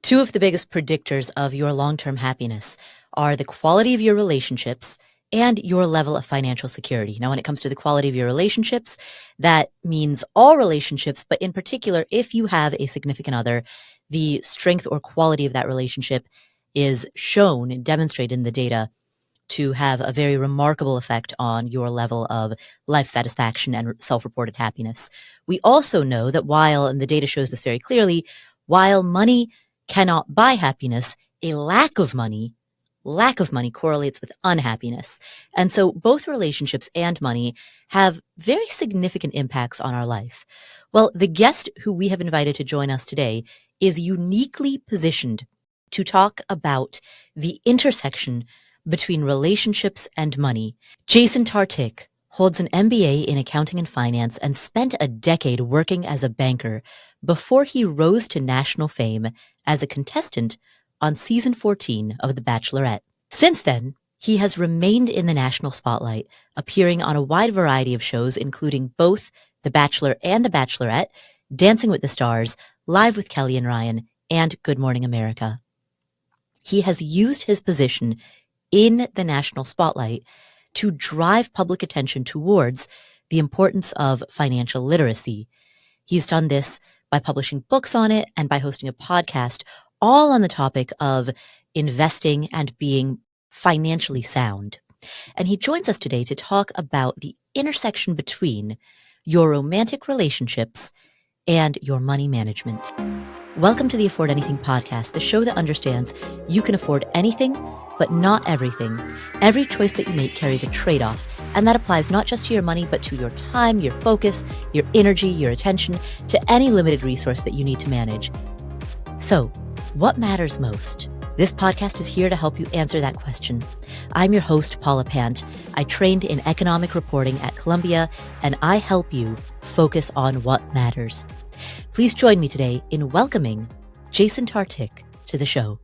Two of the biggest predictors of your long-term happiness are the quality of your relationships and your level of financial security. Now, when it comes to the quality of your relationships, that means all relationships, but in particular, if you have a significant other, the strength or quality of that relationship is shown and demonstrated in the data to have a very remarkable effect on your level of life satisfaction and self-reported happiness. We also know that while, and the data shows this very clearly, while money cannot buy happiness, a lack of money correlates with unhappiness. And so both relationships and money have very significant impacts on our life. Well, the guest who we have invited to join us today is uniquely positioned to talk about the intersection between relationships and money. Jason Tartick holds an MBA in accounting and finance and spent a decade working as a banker before he rose to national fame as a contestant on season 14 of The Bachelorette. Since then, he has remained in the national spotlight, appearing on a wide variety of shows, including both The Bachelor and The Bachelorette, Dancing with the Stars, Live with Kelly and Ryan, and Good Morning America. He has used his position in the national spotlight to drive public attention towards the importance of financial literacy. He's done this by publishing books on it and by hosting a podcast, all on the topic of investing and being financially sound. And he joins us today to talk about the intersection between your romantic relationships and your money management. Welcome to the Afford Anything podcast, the show that understands you can afford anything, but not everything. Every choice that you make carries a trade-off, and that applies not just to your money, but to your time, your focus, your energy, your attention, to any limited resource that you need to manage. So, what matters most? This podcast is here to help you answer that question. I'm your host, Paula Pant. I trained in economic reporting at Columbia, and I help you focus on what matters. Please join me today in welcoming Jason Tartick to the show.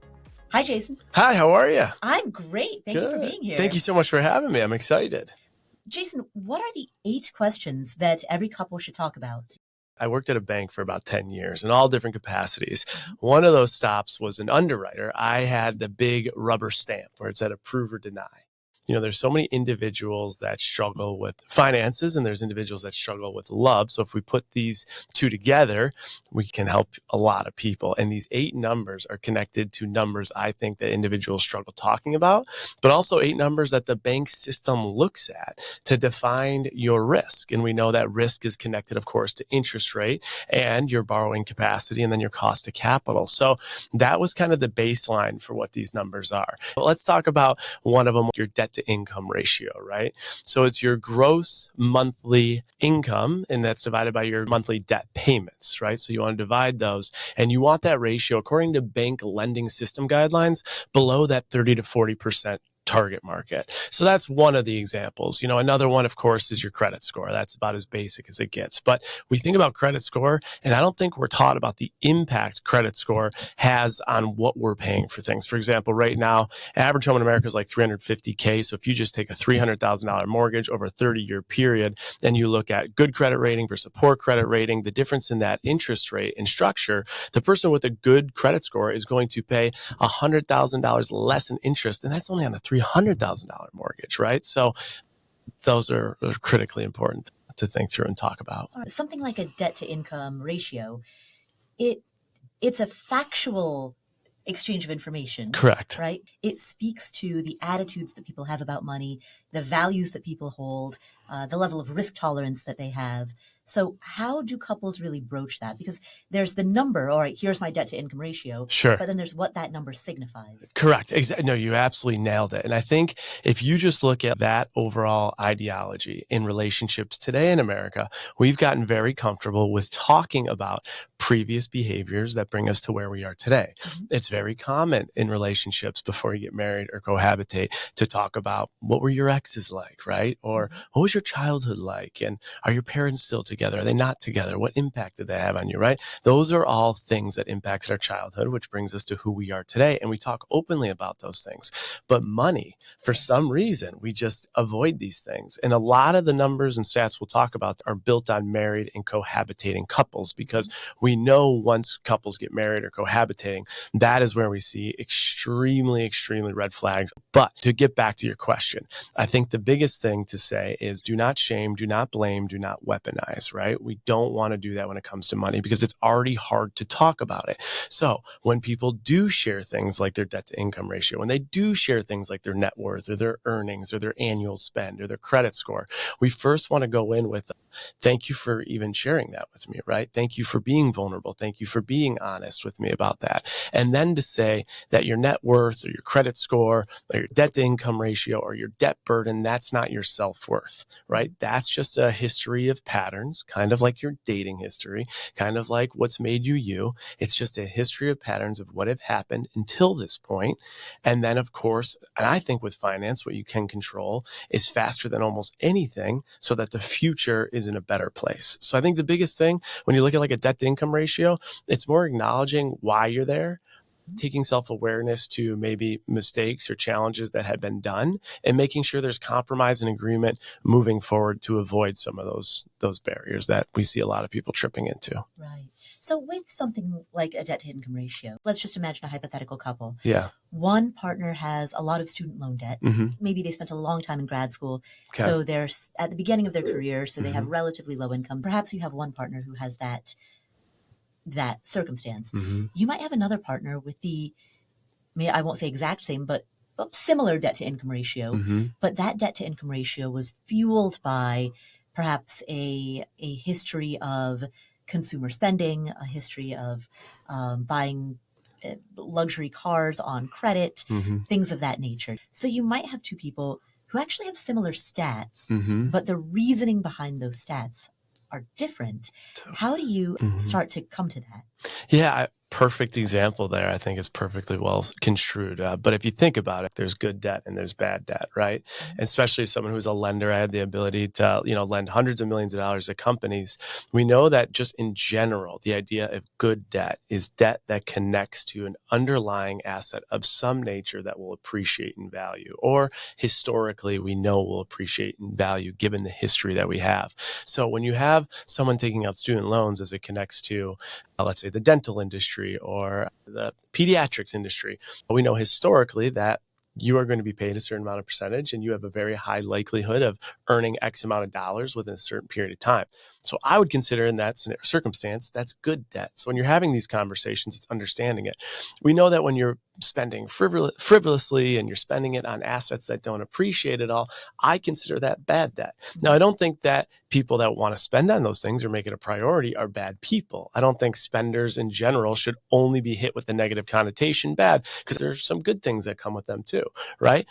Hi, Jason. Hi, how are you? I'm great. Thank you for being here. Thank you so much for having me. I'm excited. Jason, what are the 8 questions that every couple should talk about? I worked at a bank for about 10 years in all different capacities. One of those stops was an underwriter. I had the big rubber stamp where it said approve or deny. You know, there's so many individuals that struggle with finances and there's individuals that struggle with love. So if we put these two together, we can help a lot of people. And these 8 numbers are connected to numbers I think that individuals struggle talking about, but also 8 numbers that the bank system looks at to define your risk. And we know that risk is connected, of course, to interest rate and your borrowing capacity and then your cost of capital. So that was kind of the baseline for what these numbers are. But let's talk about one of them, your debt to income ratio, right? So it's your gross monthly income, and that's divided by your monthly debt payments, right? So you want to divide those, and you want that ratio, according to bank lending system guidelines, below that 30 to 40% target market. So that's one of the examples. You know, another one, of course, is your credit score. That's about as basic as it gets. But we think about credit score, and I don't think we're taught about the impact credit score has on what we're paying for things. For example, right now, average home in America is like $350K. So if you just take a $300,000 mortgage over a 30-year period, and you look at good credit rating versus a poor credit rating, the difference in that interest rate and structure, the person with a good credit score is going to pay $100,000 less in interest, and that's only on a $300,000 mortgage, right? So those are critically important to think through and talk about. Something like a debt to income ratio, it's a factual exchange of information. Correct. Right? It speaks to the attitudes that people have about money, the values that people hold, the level of risk tolerance that they have. So how do couples really broach that? Because there's the number, all right, here's my debt to income ratio. Sure. But then there's what that number signifies. Correct. No, you absolutely nailed it. And I think if you just look at that overall ideology in relationships today in America, we've gotten very comfortable with talking about previous behaviors that bring us to where we are today. Mm-hmm. It's very common in relationships before you get married or cohabitate to talk about what were your exes like, right? Or what was your childhood like? And are your parents still together? Are they not together? What impact did they have on you, right? Those are all things that impacted our childhood, which brings us to who we are today. And we talk openly about those things. But money, for some reason, we just avoid these things. And a lot of the numbers and stats we'll talk about are built on married and cohabitating couples because we we know once couples get married or cohabitating, that is where we see extremely, extremely red flags. But to get back to your question, I think the biggest thing to say is do not shame, do not blame, do not weaponize, right? We don't want to do that when it comes to money because it's already hard to talk about it. So when people do share things like their debt to income ratio, when they do share things like their net worth or their earnings or their annual spend or their credit score, we first want to go in with, thank you for even sharing that with me, right? Thank you for being vulnerable. Thank you for being honest with me about that. And then to say that your net worth or your credit score or your debt to income ratio or your debt burden, that's not your self-worth, right? That's just a history of patterns, kind of like your dating history, kind of like what's made you you. It's just a history of patterns of what have happened until this point. And then, of course, and I think with finance, what you can control is faster than almost anything so that the future is in a better place. So I think the biggest thing when you look at like a debt to income ratio, it's more acknowledging why you're there, taking self-awareness to maybe mistakes or challenges that had been done, and making sure there's compromise and agreement moving forward to avoid some of those barriers that we see a lot of people tripping into. Right. So with something like a debt to income ratio, let's just imagine a hypothetical couple. Yeah. One partner has a lot of student loan debt. Mm-hmm. Maybe they spent a long time in grad school. Okay. So they're at the beginning of their career, so they Mm-hmm. have relatively low income. Perhaps you have one partner who has that circumstance. Mm-hmm. You might have another partner with I won't say exact same, but similar debt to income ratio. Mm-hmm. But that debt to income ratio was fueled by perhaps a history of consumer spending, a history of buying luxury cars on credit, Mm-hmm. things of that nature. So you might have two people who actually have similar stats, Mm-hmm. but the reasoning behind those stats are different. How do you start to come to that? Yeah, perfect example there. I think it's perfectly well construed. But if you think about it, there's good debt and there's bad debt, right? Mm-hmm. Especially someone who's a lender, I had the ability to, lend hundreds of millions of dollars to companies. We know that just in general, the idea of good debt is debt that connects to an underlying asset of some nature that will appreciate in value, or historically we know will appreciate in value given the history that we have. So when you have someone taking out student loans as it connects to, let's say, the dental industry or the pediatrics industry, we know historically that you are going to be paid a certain amount of percentage and you have a very high likelihood of earning X amount of dollars within a certain period of time. So I would consider in that circumstance, that's good debt. So when you're having these conversations, it's understanding it. We know that when you're spending frivolously and you're spending it on assets that don't appreciate at all, I consider that bad debt. Now, I don't think that people that want to spend on those things or make it a priority are bad people. I don't think spenders in general should only be hit with the negative connotation bad, because there's some good things that come with them too, right?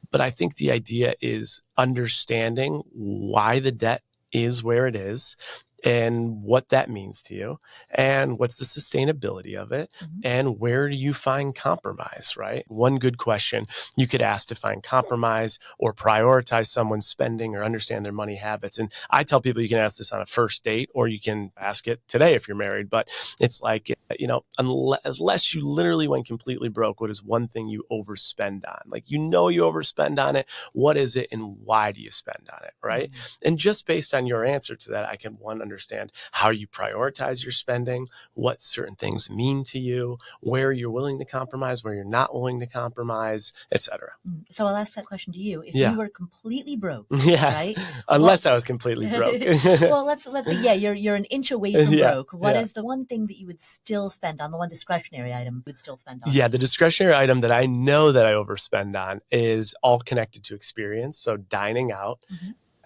But I think the idea is understanding why the debt is where it is and what that means to you and what's the sustainability of it and where do you find compromise, right? One good question you could ask to find compromise or prioritize someone's spending or understand their money habits. And I tell people you can ask this on a first date or you can ask it today if you're married, but it's like, unless you literally went completely broke, what is one thing you overspend on? Like, you overspend on it. What is it and why do you spend on it, right? And just based on your answer to that, I can understand how you prioritize your spending, what certain things mean to you, where you're willing to compromise, where you're not willing to compromise, etc. So I'll ask that question to you. If you were completely broke, yes, right? Unless I was completely broke. Well, let's say, you're an inch away from broke. What is the one thing that you would still spend on, the one discretionary item you would still spend on? Yeah, the discretionary item that I know that I overspend on is all connected to experience. So dining out.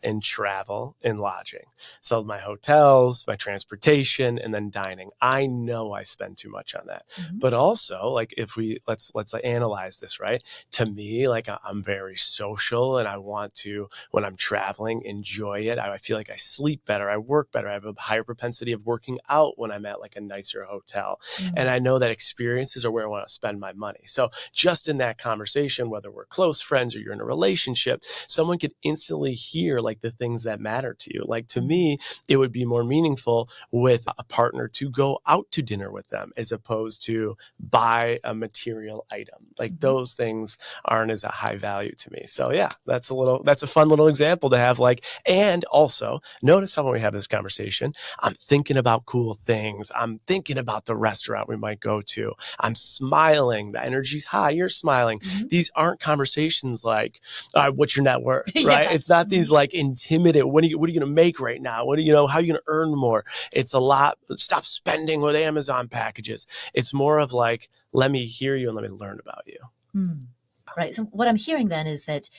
And travel and lodging. So my hotels, my transportation, and then dining. I know I spend too much on that. But also, like, if let's analyze this, right? To me, like, I'm very social and I want to, when I'm traveling, enjoy it. I feel like I sleep better, I work better, I have a higher propensity of working out when I'm at like a nicer hotel. And I know that experiences are where I want to spend my money. So just in that conversation, whether we're close friends or you're in a relationship, someone could instantly hear like like the things that matter to you. Like to me, it would be more meaningful with a partner to go out to dinner with them as opposed to buy a material item. Like those things aren't as a high value to me. So yeah, that's a fun little example to have. Like, and also notice how when we have this conversation, I'm thinking about cool things. I'm thinking about the restaurant we might go to. I'm smiling. The energy's high. You're smiling. These aren't conversations like, what's your net worth, right? Yeah. It's not these like intimidating, what are you going to make right now? How are you going to earn more? It's a lot, stop spending with Amazon packages. It's more of like, let me hear you and let me learn about you. Right. So what I'm hearing then is that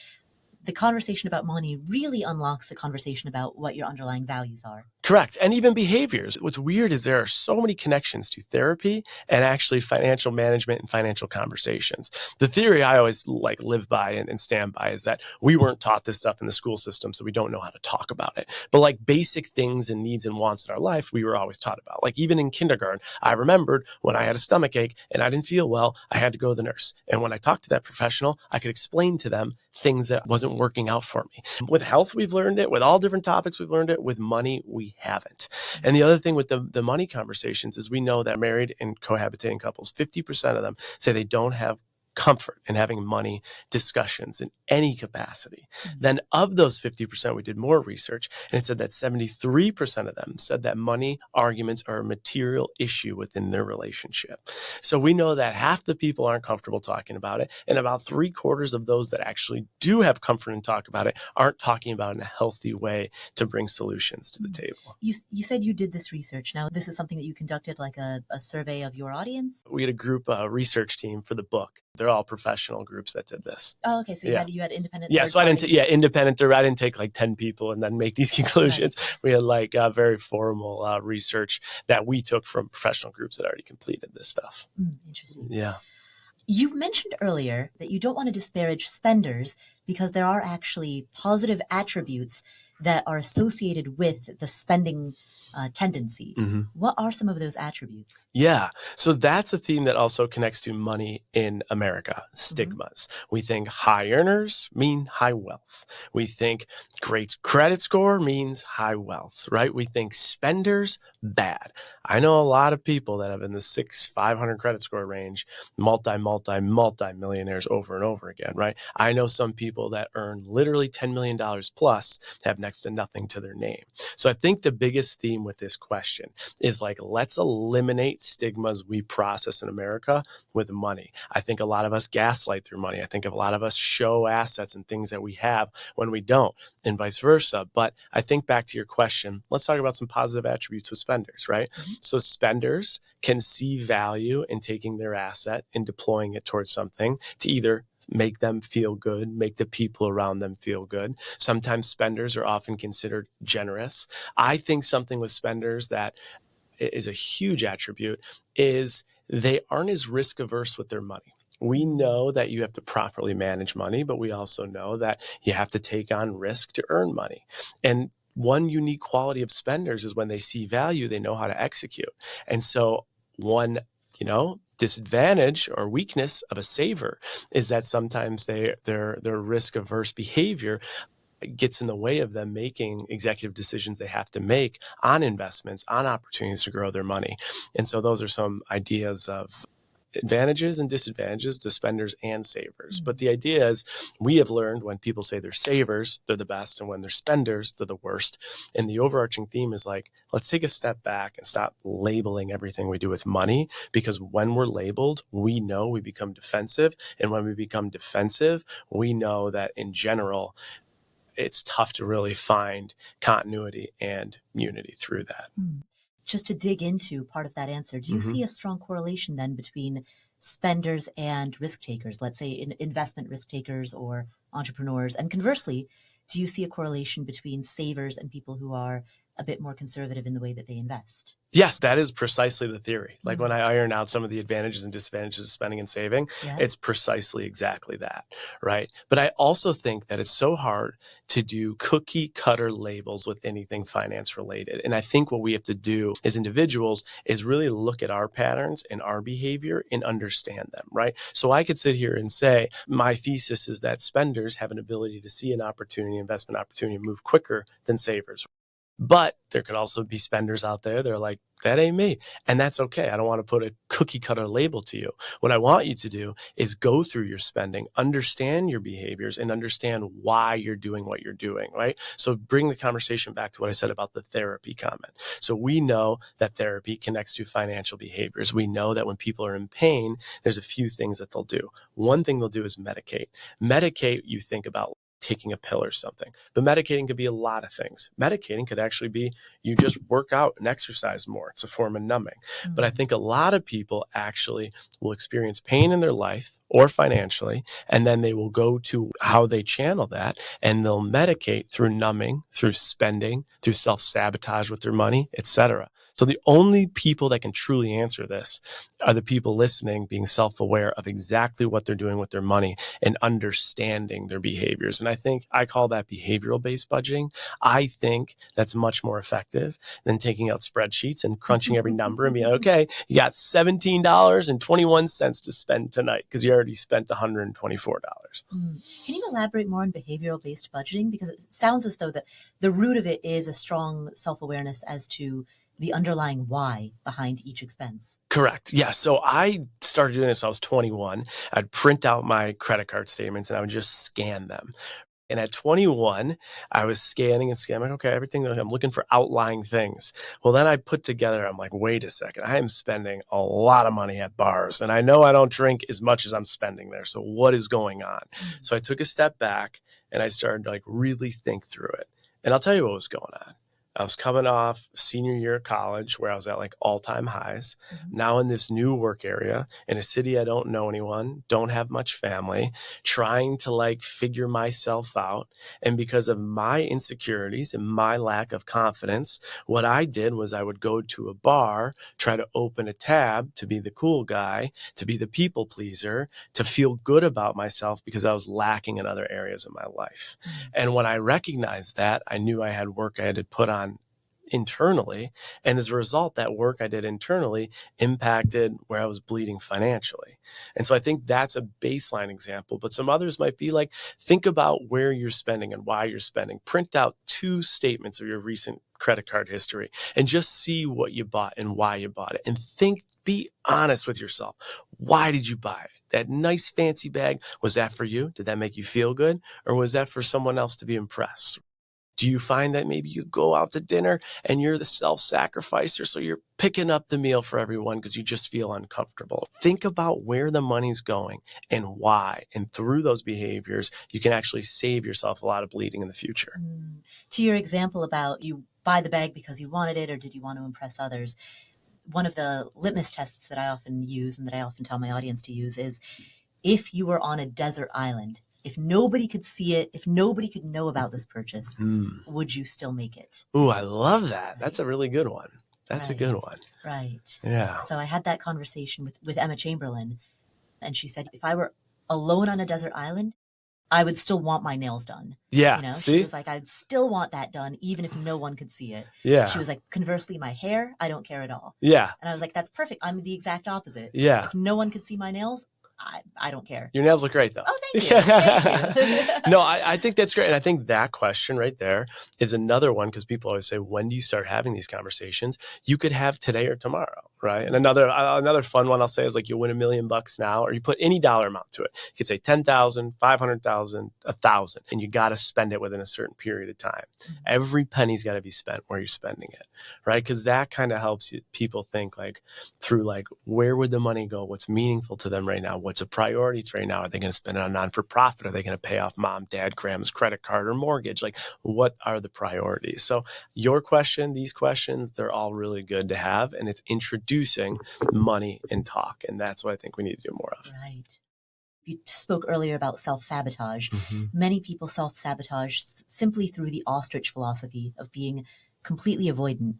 the conversation about money really unlocks the conversation about what your underlying values are. Correct. And even behaviors. What's weird is there are so many connections to therapy and actually financial management and financial conversations. The theory I always like live by and stand by is that we weren't taught this stuff in the school system, so we don't know how to talk about it. But like basic things and needs and wants in our life, we were always taught about. Like even in kindergarten, I remembered when I had a stomach ache and I didn't feel well, I had to go to the nurse. And when I talked to that professional, I could explain to them things that wasn't working out for me. With health, we've learned it. With all different topics, we've learned it. With money, we haven't. And the other thing with the money conversations is we know that married and cohabitating couples, 50% of them say they don't have comfort in having money discussions in any capacity. Then of those 50%, we did more research and it said that 73% of them said that money arguments are a material issue within their relationship. So we know that half the people aren't comfortable talking about it. And about 3/4 of those that actually do have comfort and talk about it aren't talking about it in a healthy way to bring solutions to the table. You said you did this research. Now, this is something that you conducted, like a survey of your audience? We had a group research team for the book. They're all professional groups that did this. Oh, okay. So you had independent. Yeah. So I didn't. Independent. I didn't take like 10 people and then make these conclusions. Right. We had like very formal research that we took from professional groups that already completed this stuff. Interesting. Yeah. You mentioned earlier that you don't want to disparage spenders because there are actually positive attributes that are associated with the spending tendency. What are some of those attributes? Yeah. So that's a theme that also connects to money in America, stigmas. We think high earners mean high wealth. We think great credit score means high wealth, right? We think spenders, bad. I know a lot of people that have in the 500 credit score range, multi-millionaires over and over again, right? I know some people that earn literally $10 million plus have next to nothing to their name. So I think the biggest theme with this question is like, let's eliminate stigmas we process in America with money. I think a lot of us gaslight through money. I think a lot of us show assets and things that we have when we don't, and vice versa. But I think back to your question, let's talk about some positive attributes with spenders, right? So spenders can see value in taking their asset and deploying it towards something to either make them feel good, make the people around them feel good. Sometimes spenders are often considered generous. I think something with spenders that is a huge attribute is they aren't as risk averse with their money. We know that you have to properly manage money, but we also know that you have to take on risk to earn money. And one unique quality of spenders is when they see value, they know how to execute. And so one, disadvantage or weakness of a saver is that sometimes their risk averse behavior gets in the way of them making executive decisions they have to make on investments, on opportunities to grow their money. And so those are some ideas of advantages and disadvantages to spenders and savers. But the idea is we have learned when people say they're savers, they're the best, and when they're spenders, they're the worst. And the overarching theme is like, let's take a step back and stop labeling everything we do with money, because when we're labeled, we know we become defensive. And when we become defensive, we know that in general, it's tough to really find continuity and unity through that. Just to dig into part of that answer, do you see a strong correlation then between spenders and risk takers, let's say investment risk takers or entrepreneurs? And conversely, do you see a correlation between savers and people who are a bit more conservative in the way that they invest. Yes, that is precisely the theory. Like when I iron out some of the advantages and disadvantages of spending and saving, it's precisely exactly that, right? But I also think that it's so hard to do cookie cutter labels with anything finance related. And I think what we have to do as individuals is really look at our patterns and our behavior and understand them, right? So I could sit here and say, my thesis is that spenders have an ability to see an opportunity, investment opportunity, move quicker than savers. But there could also be spenders out there that are like, that ain't me. And that's okay. I don't want to put a cookie cutter label to you. What I want you to do is go through your spending, understand your behaviors, and understand why you're doing what you're doing, right? So bring the conversation back to what I said about the therapy comment. So we know that therapy connects to financial behaviors. We know that when people are in pain, there's a few things that they'll do. One thing they'll do is medicate. Medicate, you think about taking a pill or something. But medicating could be a lot of things. Medicating could actually be you just work out and exercise more. It's a form of numbing. But I think a lot of people actually will experience pain in their life or financially, and then they will go to how they channel that, and they'll medicate through numbing, through spending, through self-sabotage with their money, etc. So the only people that can truly answer this are the people listening, being self-aware of exactly what they're doing with their money and understanding their behaviors. And I think I call that behavioral-based budgeting. I think that's much more effective than taking out spreadsheets and crunching every number and being like, okay, you got $17.21 to spend tonight because you already spent $124. Can you elaborate more on behavioral-based budgeting? Because it sounds as though the root of it is a strong self-awareness as to the underlying why behind each expense. Correct. Yeah. So I started doing this when I was 21. I'd print out my credit card statements and I would just scan them. And at 21, I was scanning and scanning. Okay, everything. I'm looking for outlying things. Well, then I put together, I'm like, wait a second. I am spending a lot of money at bars. And I know I don't drink as much as I'm spending there. So what is going on? So I took a step back and I started to really think through it. And I'll tell you what was going on. I was coming off senior year of college where I was at all-time highs. Now in this new work area in a city I don't know anyone, don't have much family, trying to figure myself out. And because of my insecurities and my lack of confidence, what I did was I would go to a bar, try to open a tab to be the cool guy, to be the people pleaser, to feel good about myself because I was lacking in other areas of my life. And when I recognized that, I knew I had work I had to put on internally. And as a result, that work I did internally impacted where I was bleeding financially. And so I think that's a baseline example, but some others might be think about where you're spending and why you're spending. Print out 2 statements of your recent credit card history and just see what you bought and why you bought it. And be honest with yourself. Why did you buy it? That nice fancy bag, was that for you? Did that make you feel good? Or was that for someone else to be impressed? Do you find that maybe you go out to dinner and you're the self-sacrificer, so you're picking up the meal for everyone because you just feel uncomfortable? Think about where the money's going and why. And through those behaviors, you can actually save yourself a lot of bleeding in the future. To your example about you buy the bag because you wanted it or did you want to impress others, one of the litmus tests that I often use and that I often tell my audience to use is if you were on a desert island, if nobody could see it, if nobody could know about this purchase, would you still make it? Ooh, I love that. Right. That's a really good one. That's a good one. Right. Yeah. So I had that conversation with Emma Chamberlain, and she said, if I were alone on a desert island, I would still want my nails done. Yeah. See? She was like, I'd still want that done, even if no one could see it. Yeah. She was like, conversely, my hair, I don't care at all. Yeah. And I was like, that's perfect. I'm the exact opposite. Yeah. If no one could see my nails, I don't care. Your nails look great, though. Oh, thank you. Thank you. No, I think that's great. And I think that question right there is another one, because people always say, when do you start having these conversations? You could have today or tomorrow, right? And another fun one I'll say is you win $1 million now, or you put any dollar amount to it. You could say 10,000, 500,000, 1,000, and you got to spend it within a certain period of time. Every penny's got to be spent where you're spending it, right? Because that kind of helps people think through where would the money go? What's meaningful to them right now? What's a priority right now? Are they going to spend it on non-for-profit? Are they going to pay off mom, dad, grandma's credit card or mortgage? What are the priorities? So your question, these questions, they're all really good to have. And it's introducing money and talk. And that's what I think we need to do more of. Right. You spoke earlier about self-sabotage. Many people self-sabotage simply through the ostrich philosophy of being completely avoidant.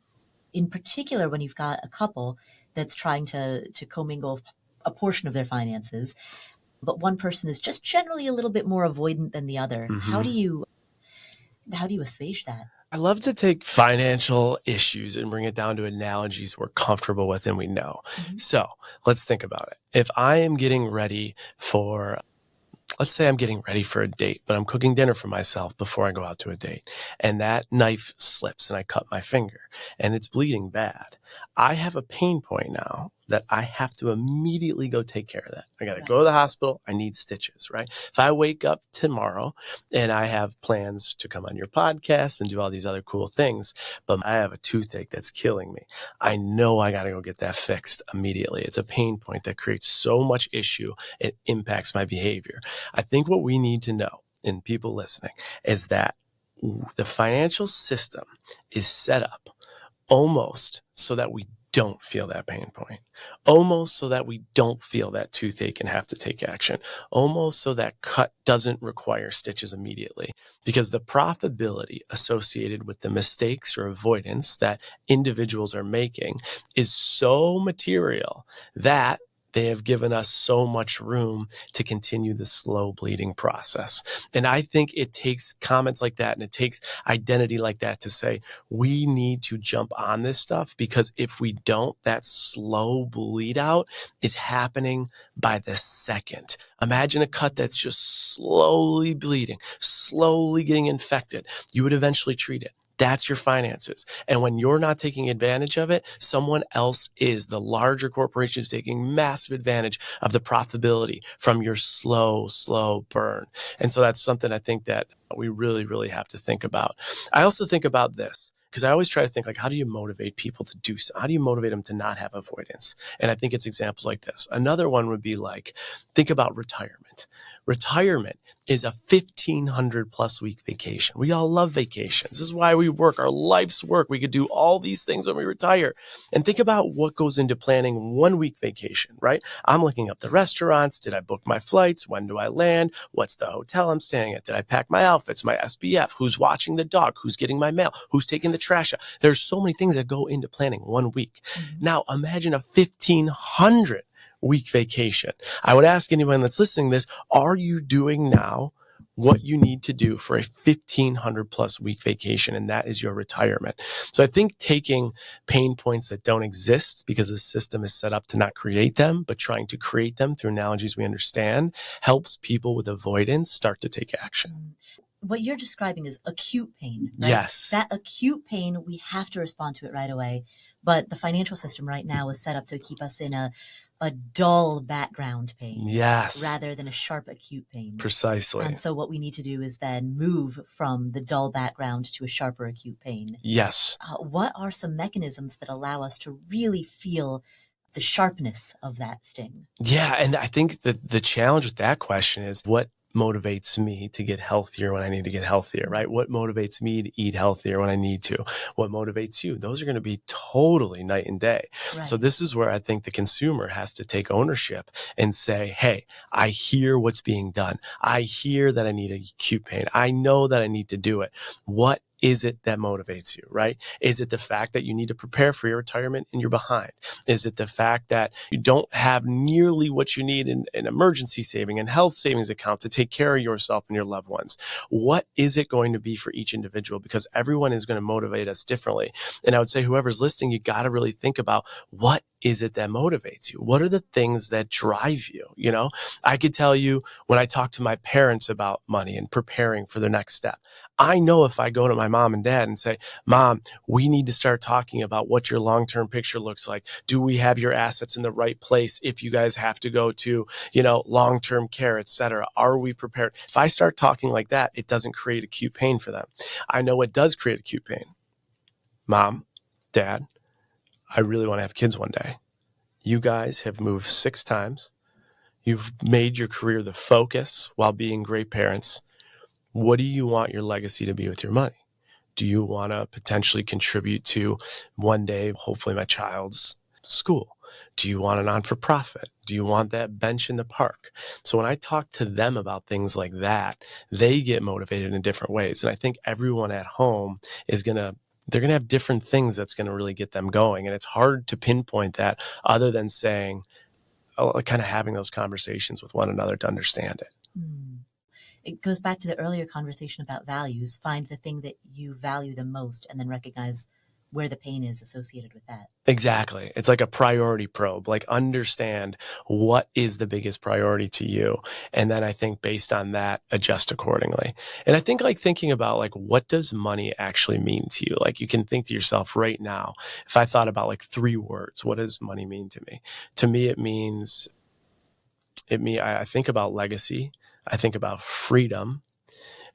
In particular, when you've got a couple that's trying to commingle a portion of their finances, but one person is just generally a little bit more avoidant than the other. How do you assuage that? I love to take financial issues and bring it down to analogies we're comfortable with and we know. So let's think about it. If I am getting ready for, let's say I'm getting ready for a date, but I'm cooking dinner for myself before I go out to a date, and that knife slips and I cut my finger and it's bleeding bad. I have a pain point now that I have to immediately go take care of that. I got to go to the hospital. I need stitches, right? If I wake up tomorrow and I have plans to come on your podcast and do all these other cool things, but I have a toothache that's killing me, I know I got to go get that fixed immediately. It's a pain point that creates so much issue. It impacts my behavior. I think what we need to know, and people listening, is that the financial system is set up almost so that we don't feel that pain point, almost so that we don't feel that toothache and have to take action, almost so that cut doesn't require stitches immediately, because the profitability associated with the mistakes or avoidance that individuals are making is so material that they have given us so much room to continue the slow bleeding process. And I think it takes comments like that and it takes identity like that to say, we need to jump on this stuff, because if we don't, that slow bleed out is happening by the second. Imagine a cut that's just slowly bleeding, slowly getting infected. You would eventually treat it. That's your finances. And when you're not taking advantage of it, someone else is. The larger corporation is taking massive advantage of the profitability from your slow burn. And so that's something I think that we really, really have to think about. I also think about this, because I always try to think, like, how do you motivate people to do so? How do you motivate them to not have avoidance? And I think it's examples like this. Another one would be like, think about retirement. Retirement is a 1,500 plus week vacation. We all love vacations. This is why we work, our life's work. We could do all these things when we retire. And think about what goes into planning 1 week vacation, right? I'm looking up the restaurants. Did I book my flights? When do I land? What's the hotel I'm staying at? Did I pack my outfits, my SPF? Who's watching the dog? Who's getting my mail? Who's taking the trash out? There's so many things that go into planning 1 week. Now imagine a 1,500 week vacation. I would ask anyone that's listening to this, are you doing now what you need to do for a 1,500 plus week vacation? And that is your retirement. So I think taking pain points that don't exist because the system is set up to not create them, but trying to create them through analogies we understand, helps people with avoidance start to take action. What you're describing is acute pain, right? Yes. That acute pain, we have to respond to it right away. But the financial system right now is set up to keep us in a dull background pain. Yes. Rather than a sharp acute pain. Precisely. And so what we need to do is then move from the dull background to a sharper acute pain. Yes. What are some mechanisms that allow us to really feel the sharpness of that sting? Yeah. And I think that the challenge with that question is, what motivates me to get healthier when I need to get healthier, right? What motivates me to eat healthier when I need to? What motivates you? Those are going to be totally night and day. Right. So this is where I think the consumer has to take ownership and say, hey, I hear what's being done. I hear that I need acute pain. I know that I need to do it. What is it that motivates you, right? Is it the fact that you need to prepare for your retirement and you're behind? Is it the fact that you don't have nearly what you need in an emergency saving and health savings account to take care of yourself and your loved ones? What is it going to be for each individual? Because everyone is going to motivate us differently. And I would say whoever's listening, you got to really think about, what is it that motivates you? What are the things that drive you? You know, I could tell you, when I talk to my parents about money and preparing for the next step, I know if I go to my mom and dad and say, Mom, we need to start talking about what your long-term picture looks like. Do we have your assets in the right place if you guys have to go to, long-term care, et cetera? Are we prepared? If I start talking like that, it doesn't create acute pain for them. I know what does create acute pain. Mom, Dad, I really want to have kids one day. You guys have moved 6 times. You've made your career the focus while being great parents. What do you want your legacy to be with your money? Do you want to potentially contribute to one day, hopefully, my child's school? Do you want a non-for-profit? Do you want that bench in the park? So when I talk to them about things like that, they get motivated in different ways. And I think everyone at home is going to they're going to have different things that's going to really get them going. And it's hard to pinpoint that other than saying, kind of having those conversations with one another to understand it. It goes back to the earlier conversation about values. Find the thing that you value the most and then recognize where the pain is associated with that. Exactly. It's like a priority probe, like understand what is the biggest priority to you. And then I think based on that, adjust accordingly. And I think like thinking about like, what does money actually mean to you? Like you can think to yourself right now, if I thought about like 3 words, what does money mean to me? To me, I think about legacy. I think about freedom.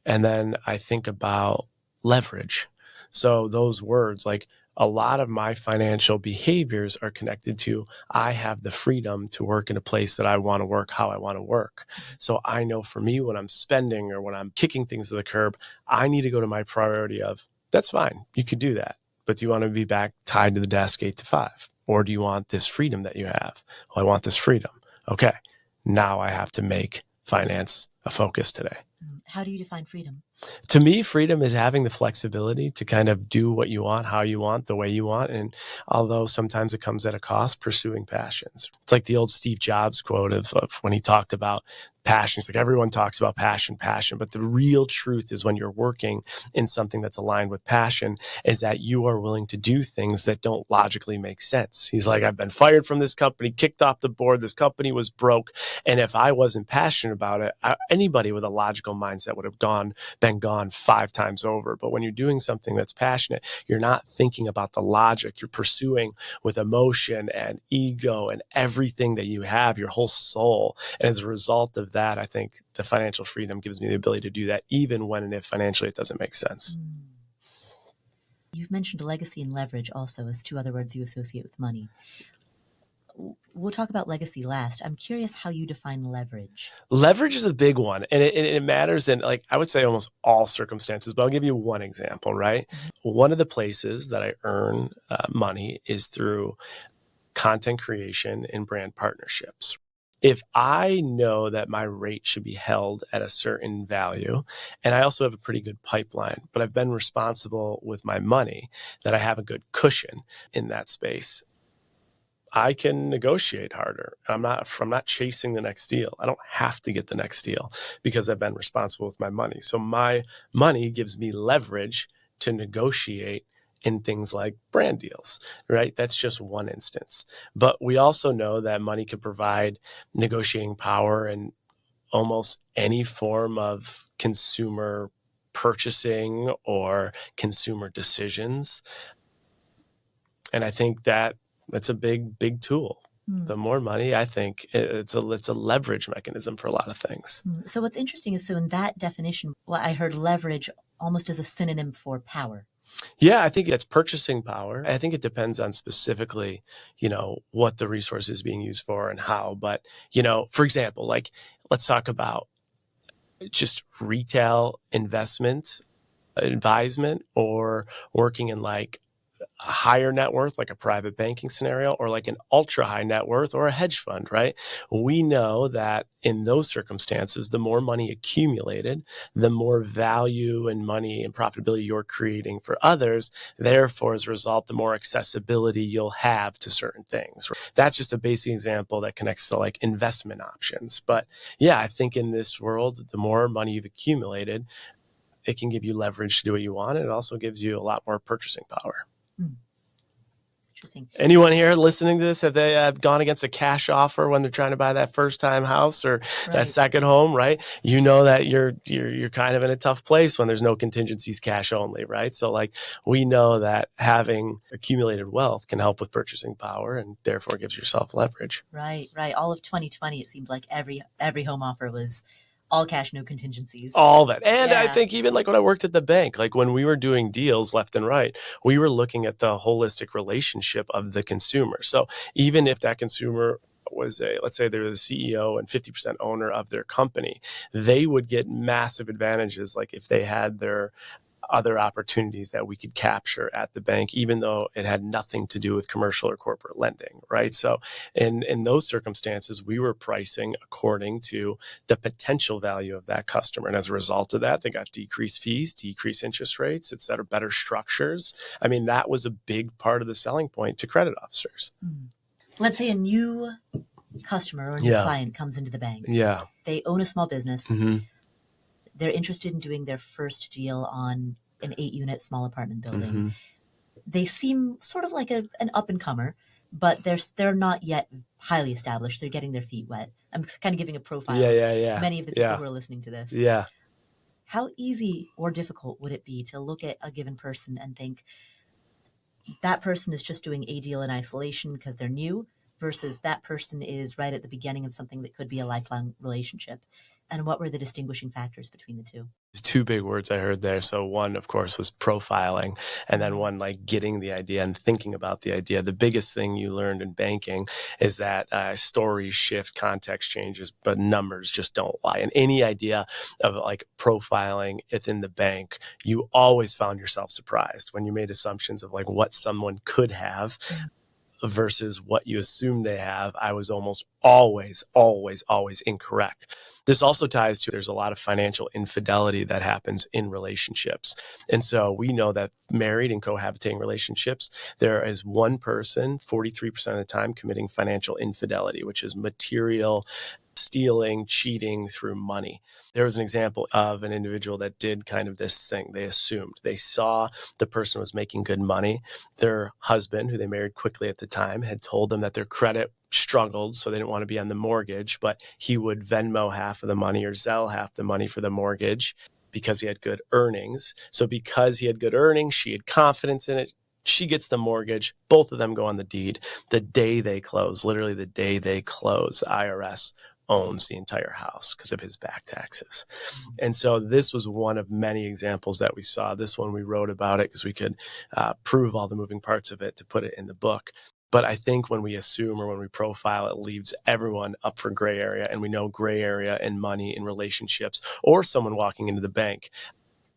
And then I think about leverage. So those words, like a lot of my financial behaviors are connected to, I have the freedom to work in a place that I want to work, how I want to work. So I know for me, when I'm spending or when I'm kicking things to the curb, I need to go to my priority of, that's fine, you could do that. But do you want to be back tied to the desk 8 to 5? Or do you want this freedom that you have? Well, I want this freedom. Okay, now I have to make finance a focus today. How do you define freedom? To me, freedom is having the flexibility to kind of do what you want, how you want, the way you want. And although sometimes it comes at a cost, pursuing passions. It's like the old Steve Jobs quote of when he talked about passion. It's like everyone talks about passion, but the real truth is when you're working in something that's aligned with passion is that you are willing to do things that don't logically make sense. He's like, I've been fired from this company, kicked off the board. This company was broke. And if I wasn't passionate about it, anybody with a logical mindset would have been gone 5 times over. But when you're doing something that's passionate, you're not thinking about the logic. You're pursuing with emotion and ego and everything that you have, your whole soul. And as a result of that, I think the financial freedom gives me the ability to do that, even when and if financially it doesn't make sense. You've mentioned legacy and leverage also as 2 other words you associate with money. We'll talk about legacy last. I'm curious how you define leverage. Leverage is a big one, and it matters in, like, I would say almost all circumstances, but I'll give you one example, right? One of the places that I earn money is through content creation and brand partnerships. If I know that my rate should be held at a certain value, and I also have a pretty good pipeline, but I've been responsible with my money, that I have a good cushion in that space, I can negotiate harder. I'm not chasing the next deal. I don't have to get the next deal because I've been responsible with my money. So my money gives me leverage to negotiate in things like brand deals, right? That's just one instance. But we also know that money can provide negotiating power in almost any form of consumer purchasing or consumer decisions. And I think that that's a big tool. The more money, I think it's a leverage mechanism for a lot of things. So what's interesting is, so in that definition, well, I heard leverage almost as a synonym for power. Yeah, I think that's purchasing power. I think it depends on specifically, what the resource is being used for and how. But, for example, like let's talk about just retail investment advisement or working in like a higher net worth, like a private banking scenario, or like an ultra high net worth or a hedge fund, right? We know that in those circumstances, the more money accumulated, the more value and money and profitability you're creating for others. Therefore, as a result, the more accessibility you'll have to certain things. That's just a basic example that connects to like investment options. But yeah, I think in this world, the more money you've accumulated, it can give you leverage to do what you want. And it also gives you a lot more purchasing power. Interesting. Anyone here listening to this, have they gone against a cash offer when they're trying to buy that first time house or that second home, right? You know that you're kind of in a tough place when there's no contingencies, cash only, right? So like we know that having accumulated wealth can help with purchasing power and therefore gives yourself leverage. Right. All of 2020, it seemed like every home offer was all cash, no contingencies. All that. And I think even like when I worked at the bank, like when we were doing deals left and right, we were looking at the holistic relationship of the consumer. So even if that consumer was let's say they're the CEO and 50% owner of their company, they would get massive advantages. Like if they had their other opportunities that we could capture at the bank, even though it had nothing to do with commercial or corporate lending, right? So in those circumstances, we were pricing according to the potential value of that customer. And as a result of that, they got decreased fees, decreased interest rates, et cetera, better structures. I mean, that was a big part of the selling point to credit officers. Let's say a new customer or a new client comes into the bank. Yeah. They own a small business. They're interested in doing their first deal on an 8-unit small apartment building. They seem sort of like an up-and-comer, but they're not yet highly established. They're getting their feet wet. I'm kind of giving a profile of many of the people who are listening to this. Yeah. How easy or difficult would it be to look at a given person and think that person is just doing a deal in isolation because they're new versus that person is right at the beginning of something that could be a lifelong relationship? And what were the distinguishing factors between the two? Two big words I heard there. So one, of course, was profiling, and then one, like getting the idea and thinking about the idea. The biggest thing you learned in banking is that stories shift, context changes, but numbers just don't lie. And any idea of like profiling within the bank, you always found yourself surprised when you made assumptions of like what someone could have versus what you assume they have. I was almost always incorrect. This also ties to there's a lot of financial infidelity that happens in relationships. And so we know that married and cohabitating relationships, there is one person 43% of the time committing financial infidelity, which is material stealing, cheating through money. There was an example of an individual that did kind of this thing. They assumed, they saw the person was making good money. Their husband, who they married quickly at the time, had told them that their credit struggled, so they didn't want to be on the mortgage, but he would Venmo half of the money or Zelle half the money for the mortgage because he had good earnings. So because he had good earnings, she had confidence in it. She gets the mortgage. Both of them go on the deed. The day they close, literally the day they close, the IRS owns the entire house because of his back taxes. And so this was one of many examples that we saw. This one, we wrote about it because we could prove all the moving parts of it to put it in the book. But I think when we assume or when we profile, it leaves everyone up for gray area. And we know gray area in money, in relationships, or someone walking into the bank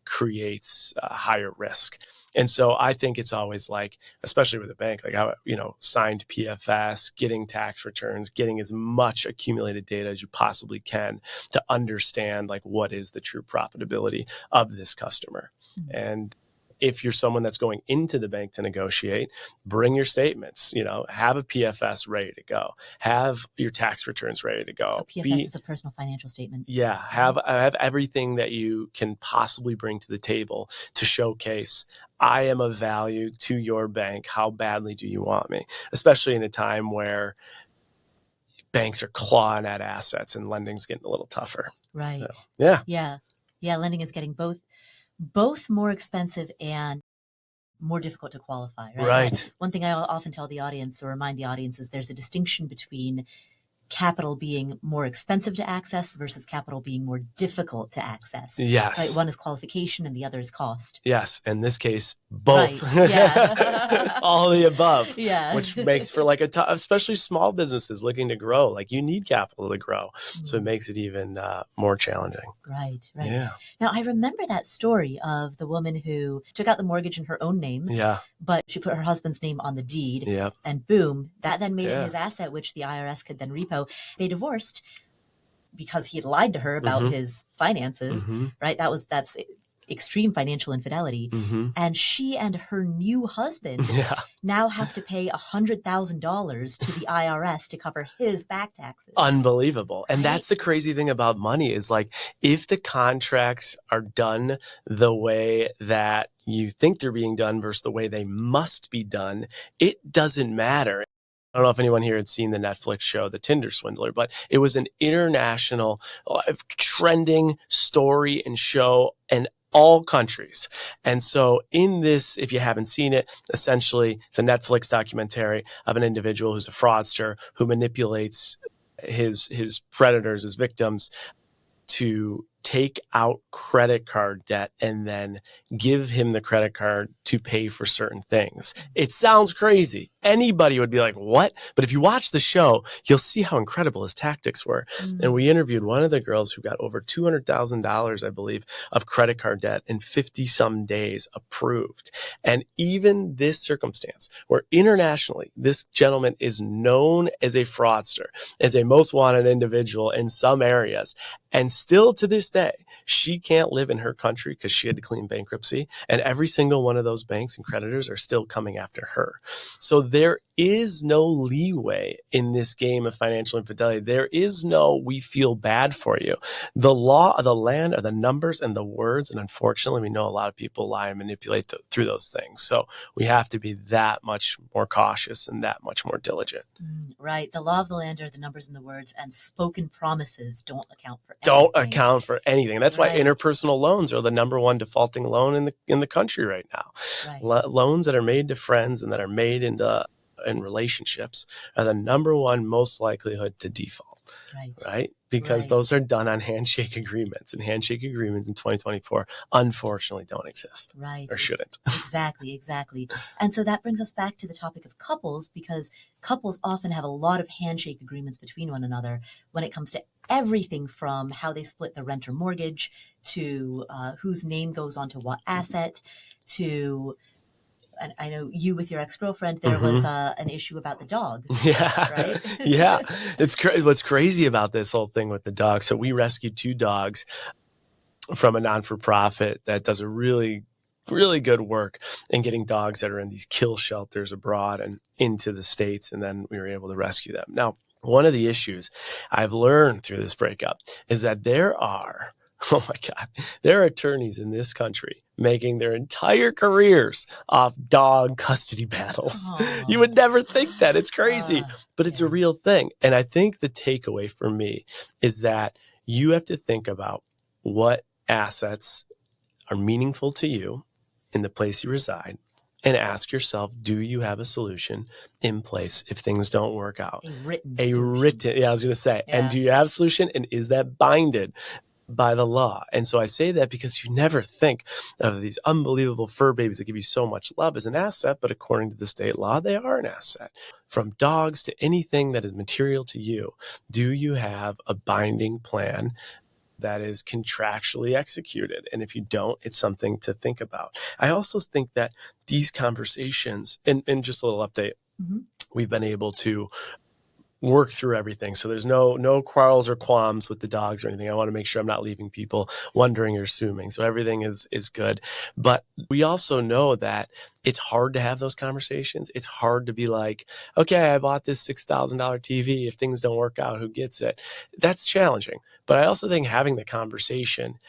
creates a higher risk. And so I think it's always like, especially with a bank, like how, signed PFS, getting tax returns, getting as much accumulated data as you possibly can to understand like what is the true profitability of this customer. And if you're someone that's going into the bank to negotiate, bring your statements, have a PFS ready to go, have your tax returns ready to go. So PFS is a personal financial statement. Yeah. Have everything that you can possibly bring to the table to showcase I am of value to your bank. How badly do you want me? Especially in a time where banks are clawing at assets and lending's getting a little tougher. Right. So, yeah. Lending is getting both more expensive and more difficult to qualify, right? Right. One thing I often tell the audience or remind the audience is there's a distinction between capital being more expensive to access versus capital being more difficult to access. Yes. Right? One is qualification and the other is cost. Yes. In this case, both. Right. Yeah. All the above. Yeah. Which makes for like especially small businesses looking to grow. Like you need capital to grow. So it makes it even more challenging. Right. Yeah. Now, I remember that story of the woman who took out the mortgage in her own name. Yeah. But she put her husband's name on the deed. Yep. And boom, that then made it his asset, which the IRS could then repo. They divorced because he had lied to her about his finances, right? That's extreme financial infidelity. And she and her new husband now have to pay $100,000 to the IRS to cover his back taxes. Unbelievable. And that's the crazy thing about money is like, if the contracts are done the way that you think they're being done versus the way they must be done, it doesn't matter. I don't know if anyone here had seen the Netflix show, The Tinder Swindler, but it was an international trending story and show in all countries. And so in this, if you haven't seen it, essentially it's a Netflix documentary of an individual who's a fraudster who manipulates his predators, his victims, to take out credit card debt and then give him the credit card to pay for certain things. It sounds crazy. Anybody would be like, what? But if you watch the show, you'll see how incredible his tactics were. And we interviewed one of the girls who got over $200,000, I believe, of credit card debt in 50 some days approved. And even this circumstance where internationally, this gentleman is known as a fraudster, as a most wanted individual in some areas, and still to this day, she can't live in her country because she had to clean bankruptcy. And every single one of those banks and creditors are still coming after her. So there is no leeway in this game of financial infidelity. There is no, we feel bad for you. The law of the land are the numbers and the words. And unfortunately, we know a lot of people lie and manipulate through those things. So we have to be that much more cautious and that much more diligent. Right. The law of the land are the numbers and the words, and spoken promises don't account for anything. Don't account for anything. That's why Right. interpersonal loans are the number one defaulting loan in the country right now. Right. Loans that are made to friends and that are made in relationships are the number one most likelihood to default. Right? Because those are done on handshake agreements, and handshake agreements in 2024 unfortunately don't exist. Right. Or shouldn't. Exactly. And so that brings us back to the topic of couples, because couples often have a lot of handshake agreements between one another when it comes to everything from how they split the rent or mortgage to whose name goes onto what asset to, and I know you with your ex-girlfriend, there was an issue about the dog. Yeah. Right? Yeah. What's crazy about this whole thing with the dog. So we rescued 2 dogs from a non-for-profit that does a really good work in getting dogs that are in these kill shelters abroad and into the States. And then we were able to rescue them. Now, one of the issues I've learned through this breakup is that there are attorneys in this country making their entire careers off dog custody battles. Aww. You would never think that. It's crazy, but it's a real thing. And I think the takeaway for me is that you have to think about what assets are meaningful to you in the place you reside, and ask yourself, do you have a solution in place if things don't work out? A written, yeah, I was going to say, and do you have a solution, and is that binded by the law? And so I say that because you never think of these unbelievable fur babies that give you so much love as an asset, but according to the state law, they are an asset. From dogs to anything that is material to you, do you have a binding plan that is contractually executed? And if you don't, it's something to think about. I also think that these conversations, and just a little update, we've been able to work through everything. So there's no quarrels or qualms with the dogs or anything. I want to make sure I'm not leaving people wondering or assuming. So everything is good. But we also know that it's hard to have those conversations. It's hard to be like, okay, I bought this $6,000 TV. If things don't work out, who gets it? That's challenging. But I also think having the conversation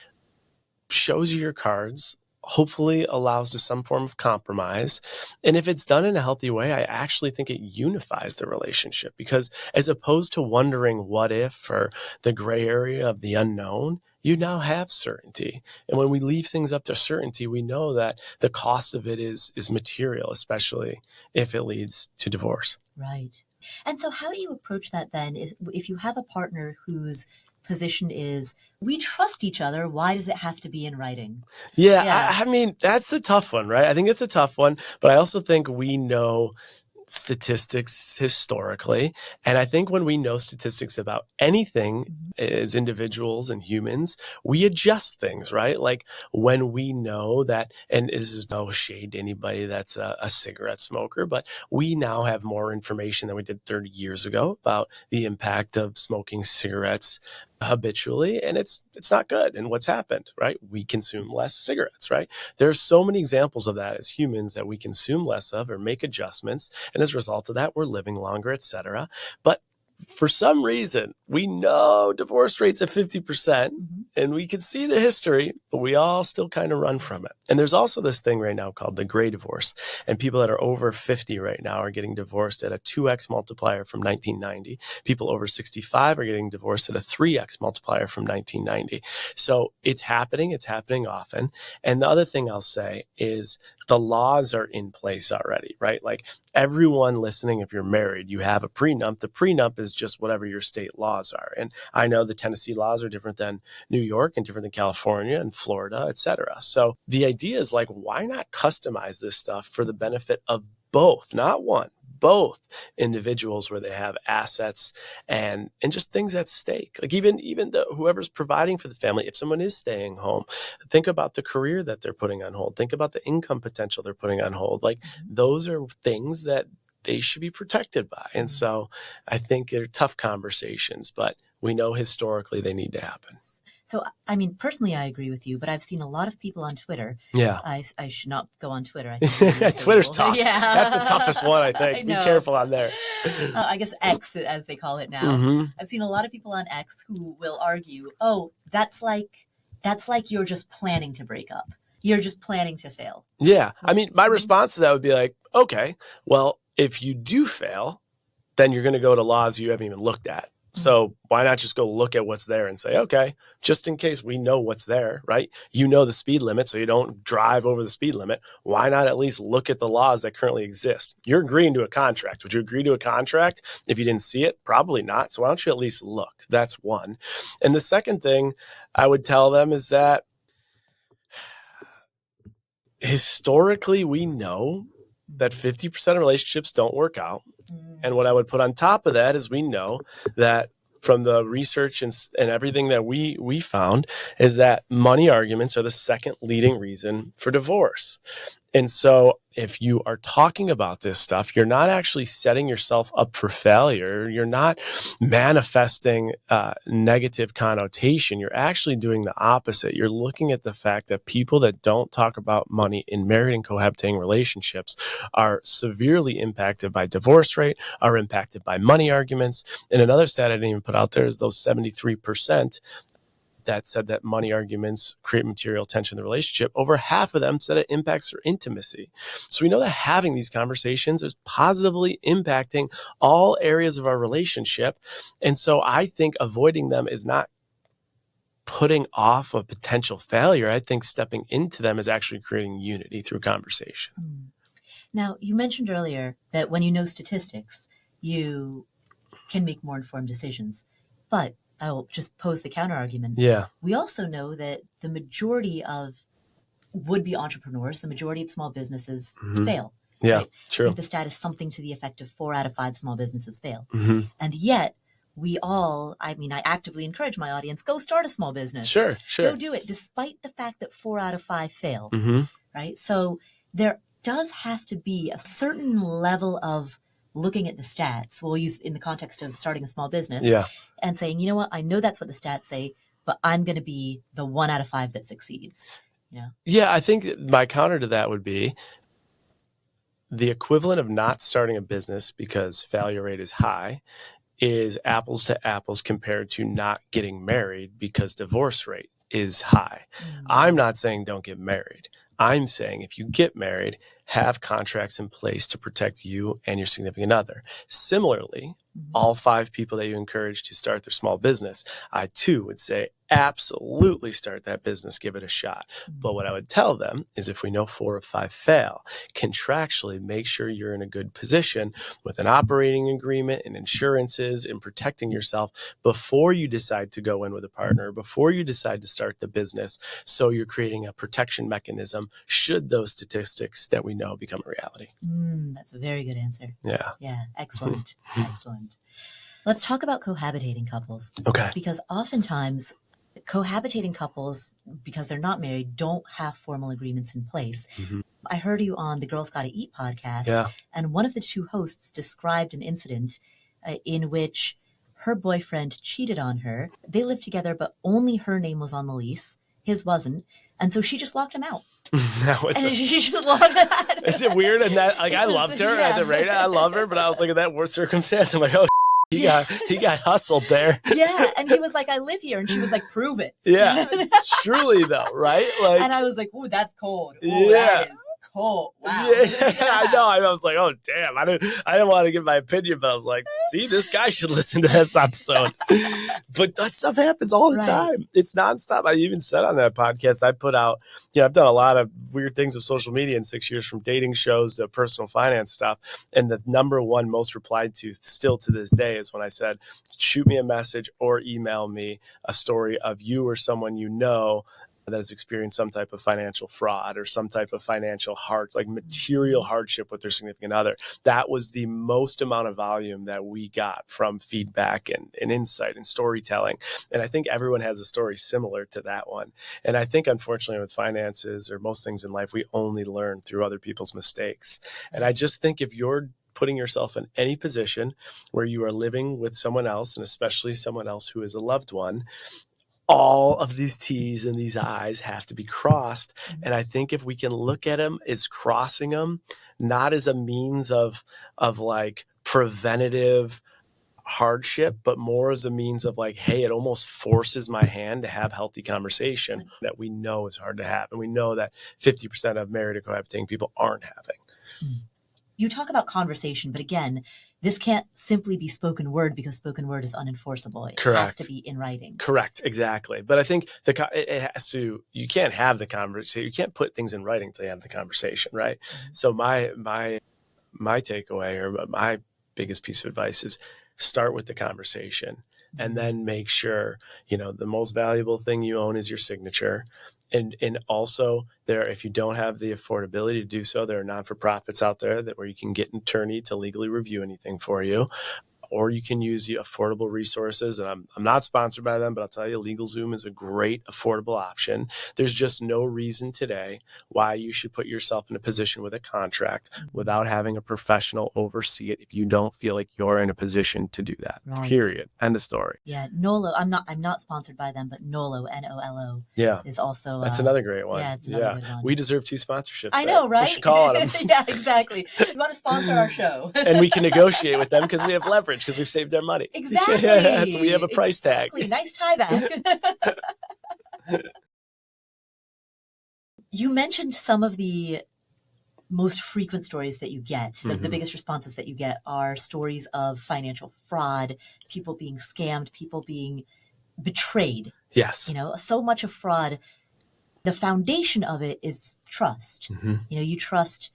shows you your cards, hopefully allows to some form of compromise. And if it's done in a healthy way, I actually think it unifies the relationship, because as opposed to wondering what if or the gray area of the unknown, you now have certainty. And when we leave things up to certainty, we know that the cost of it is material, especially if it leads to divorce. Right. And so how do you approach that then? Is if you have a partner whose position is, we trust each other, why does it have to be in writing? Yeah. I mean, that's a tough one, right? I think it's a tough one, but I also think we know statistics historically. And I think when we know statistics about anything as individuals and humans, we adjust things, right? Like when we know that, and this is no shade to anybody that's a cigarette smoker, but we now have more information than we did 30 years ago about the impact of smoking cigarettes habitually, and it's not good. And what's happened, right? We consume less cigarettes, right? There's so many examples of that as humans that we consume less of or make adjustments, and as a result of that, we're living longer, etc. But for some reason, we know divorce rates at 50%, and we can see the history, but we all still kind of run from it. And there's also this thing right now called the gray divorce. And people that are over 50 right now are getting divorced at a 2x multiplier from 1990. People over 65 are getting divorced at a 3x multiplier from 1990. So it's happening often. And the other thing I'll say is the laws are in place already, right? Like everyone listening, if you're married, you have a prenup. The prenup is just whatever your state laws are. And I know the Tennessee laws are different than New York and different than California and Florida, et cetera. So the idea is like, why not customize this stuff for the benefit of both, not one, both individuals where they have assets and just things at stake. Like even whoever's providing for the family, if someone is staying home, think about the career that they're putting on hold. Think about the income potential they're putting on hold. Like those are things that they should be protected by. And so I think they're tough conversations, but we know historically they need to happen. So, I mean, personally, I agree with you, but I've seen a lot of people on Twitter. Yeah. I should not go on Twitter. I think Twitter's tough. Yeah. That's the toughest one, I think. Be careful on there. I guess X, as they call it now. Mm-hmm. I've seen a lot of people on X who will argue, oh, that's like you're just planning to break up. You're just planning to fail. Yeah. I mean, my response to that would be like, okay, well, if you do fail, then you're going to go to laws you haven't even looked at. So why not just go look at what's there and say, okay, just in case we know what's there, right? You know the speed limit, so you don't drive over the speed limit. Why not at least look at the laws that currently exist? You're agreeing to a contract. Would you agree to a contract if you didn't see it? Probably not. So why don't you at least look? That's one. And the second thing I would tell them is that historically, we know that 50% of relationships don't work out. And what I would put on top of that is we know that from the research and everything that we found is that money arguments are the second leading reason for divorce. And so if you are talking about this stuff, you're not actually setting yourself up for failure. You're not manifesting negative connotation. You're actually doing the opposite. You're looking at the fact that people that don't talk about money in married and cohabitating relationships are severely impacted by divorce rate, are impacted by money arguments. And another stat I didn't even put out there is those 73% that said that money arguments create material tension in the relationship, over half of them said it impacts their intimacy. So we know that having these conversations is positively impacting all areas of our relationship. And so I think avoiding them is not putting off a potential failure. I think stepping into them is actually creating unity through conversation. Now, you mentioned earlier that when you know statistics, you can make more informed decisions. But I will just pose the counter argument. Yeah. We also know that the majority of would-be entrepreneurs, the majority of small businesses fail. Yeah, right? true. I think the stat is something to the effect of 4 out of 5 small businesses fail. And yet we all, I actively encourage my audience, go start a small business. Sure. Go do it, despite the fact that 4 out of 5 fail. Right? So there does have to be a certain level of looking at the stats, we'll use in the context of starting a small business, and saying, you know what, I know that's what the stats say, but I'm going to be the 1 out of 5 that succeeds. Yeah, I think my counter to that would be the equivalent of not starting a business because failure rate is high is apples to apples compared to not getting married because divorce rate is high. I'm not saying don't get married. I'm saying if you get married, have contracts in place to protect you and your significant other. Similarly, all 5 people that you encourage to start their small business, I too would say absolutely start that business, give it a shot. But what I would tell them is if we know 4 of 5 fail, contractually make sure you're in a good position with an operating agreement and insurances and protecting yourself before you decide to go in with a partner, before you decide to start the business. So you're creating a protection mechanism should those statistics that we know become a reality. That's a very good answer. Yeah. Excellent. Excellent. Let's talk about cohabitating couples. Okay. Because oftentimes cohabitating couples, because they're not married, don't have formal agreements in place. I heard you on the Girls Gotta Eat podcast, and one of the 2 hosts described an incident in which her boyfriend cheated on her. They lived together, but only her name was on the lease. His wasn't. And so she just locked him out. She just locked him out. Is it weird? And that, like, I loved her at the rate. I love her, but I was like, in that worst circumstance, I'm like, oh, he got hustled there. Yeah. And he was like, I live here. And she was like, prove it. Yeah. Truly though, right? Like, and I was like, ooh, that's cold. Ooh, yeah. that is Oh, wow. Yeah, I know. I was like, oh damn, I didn't want to give my opinion, but I was like, see, this guy should listen to this episode. But that stuff happens all the time. It's nonstop. I even said on that podcast, I put out, I've done a lot of weird things with social media in 6 years, from dating shows to personal finance stuff. And the number one most replied to still to this day is when I said, shoot me a message or email me a story of you or someone you know that has experienced some type of financial fraud or some type of financial material hardship with their significant other. That was the most amount of volume that we got from feedback and insight and storytelling. And I think everyone has a story similar to that one. And I think, unfortunately, with finances or most things in life, we only learn through other people's mistakes. And I just think if you're putting yourself in any position where you are living with someone else, and especially someone else who is a loved one, all of these T's and these I's have to be crossed. And I think if we can look at them as crossing them, not as a means of like preventative hardship, but more as a means of like, hey, it almost forces my hand to have healthy conversation that we know is hard to have. And we know that 50% of married or cohabitating people aren't having. You talk about conversation, but again, this can't simply be spoken word because spoken word is unenforceable. It has to be in writing. Correct. Exactly. But I think it has to, you can't have the conversation. You can't put things in writing until you have the conversation, right? Mm-hmm. So my takeaway, or my biggest piece of advice, is start with the conversation, and then make sure, the most valuable thing you own is your signature. And also if you don't have the affordability to do so, there are non-for-profits out there where you can get an attorney to legally review anything for you. Or you can use the affordable resources. And I'm not sponsored by them, but I'll tell you, LegalZoom is a great affordable option. There's just no reason today why you should put yourself in a position with a contract without having a professional oversee it if you don't feel like you're in a position to do that. Right. Period. End of story. Yeah. Nolo. I'm not sponsored by them, but Nolo, NOLO. Yeah. Is also that's another great one. Yeah, it's another good one. We deserve 2 sponsorships. I know, right? We should call on them. Yeah, exactly. You want to sponsor our show. And we can negotiate with them because we have leverage, because we've saved their money. Exactly. So we have a price tag. Nice tie back. You mentioned some of the most frequent stories that you get. The biggest responses that you get are stories of financial fraud, people being scammed, people being betrayed. Yes. So much of fraud, the foundation of it is trust. You trust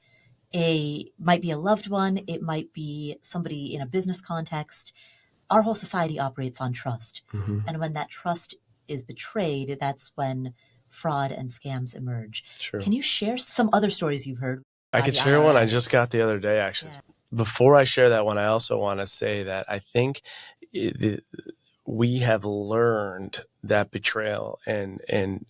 might be a loved one, it might be somebody in a business context. Our whole society operates on trust. And when that trust is betrayed, that's when fraud and scams emerge. True. Can you share some other stories you've heard? I could share one I just got the other day, actually. Yeah. Before I share that one, I also want to say that I think we have learned that betrayal and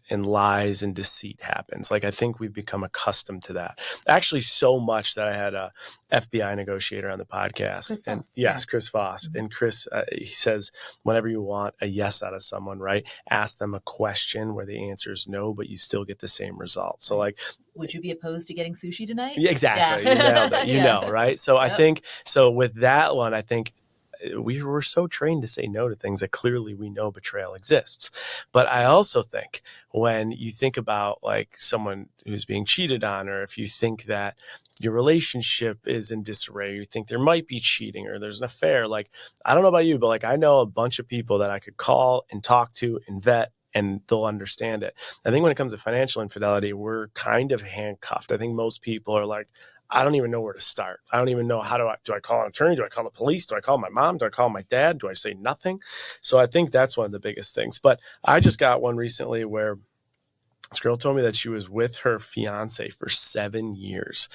lies and deceit happens. Like, I think we've become accustomed to that. Actually, so much that I had a FBI negotiator on the podcast. Chris and Voss. Yes, Chris Voss. And Chris, he says, whenever you want a yes out of someone, right, ask them a question where the answer is no, but you still get the same result. So like, would you be opposed to getting sushi tonight? Yeah, exactly. Yeah. You nailed it. You know, right? So I think, so with that one, I think we were so trained to say no to things that clearly we know betrayal exists. But I also think when you think about like someone who's being cheated on, or if you think that your relationship is in disarray, you think there might be cheating or there's an affair, like, I don't know about you, but like, I know a bunch of people that I could call and talk to and vet, and they'll understand it. I think when it comes to financial infidelity, we're kind of handcuffed. I think most people are like, I don't even know where to start. I don't even know do I call an attorney? Do I call the police? Do I call my mom? Do I call my dad? Do I say nothing? So I think that's one of the biggest things. But I just got one recently where this girl told me that she was with her fiance for 7 years,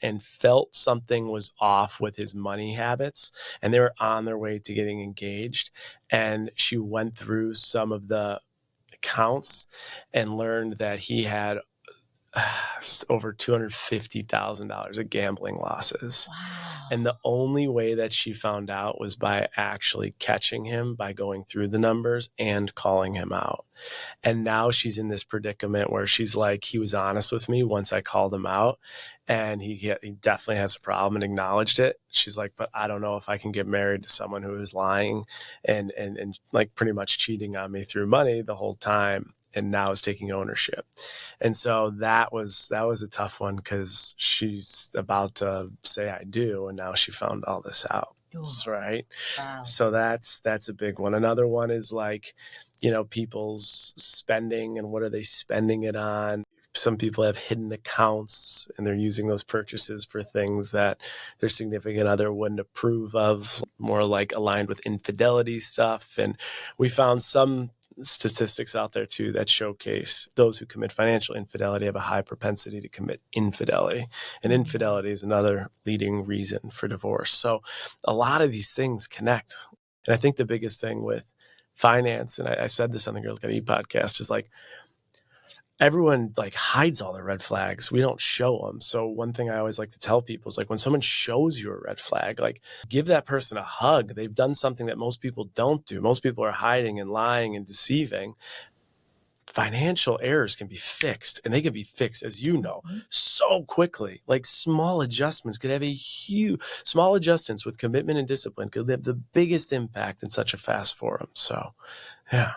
and felt something was off with his money habits, and they were on their way to getting engaged. And she went through some of the accounts and learned that he had over $250,000 of gambling losses. Wow. And the only way that she found out was by actually catching him, by going through the numbers and calling him out. And now she's in this predicament where she's like, he was honest with me once I called him out, and he definitely has a problem and acknowledged it. She's like, but I don't know if I can get married to someone who is lying and like pretty much cheating on me through money the whole time. and now is taking ownership. And so that was a tough one, because she's about to say I do, and now she found all this out. Ooh. Right. Wow. So that's a big one. Another one is like, people's spending and what are they spending it on. Some people have hidden accounts and they're using those purchases for things that their significant other wouldn't approve of, more like aligned with infidelity stuff. And we found some statistics out there too that showcase those who commit financial infidelity have a high propensity to commit infidelity. And infidelity is another leading reason for divorce. So a lot of these things connect. And I think the biggest thing with finance, and I said this on the Girls Gotta Eat podcast, is like, everyone like hides all their red flags. We don't show them. So one thing I always like to tell people is like, when someone shows you a red flag, like give that person a hug. They've done something that most people don't do. Most people are hiding and lying and deceiving. Financial errors can be fixed, and they can be fixed, as you know, so quickly. Like small adjustments could have small adjustments with commitment and discipline could have the biggest impact in such a fast forum. So, yeah.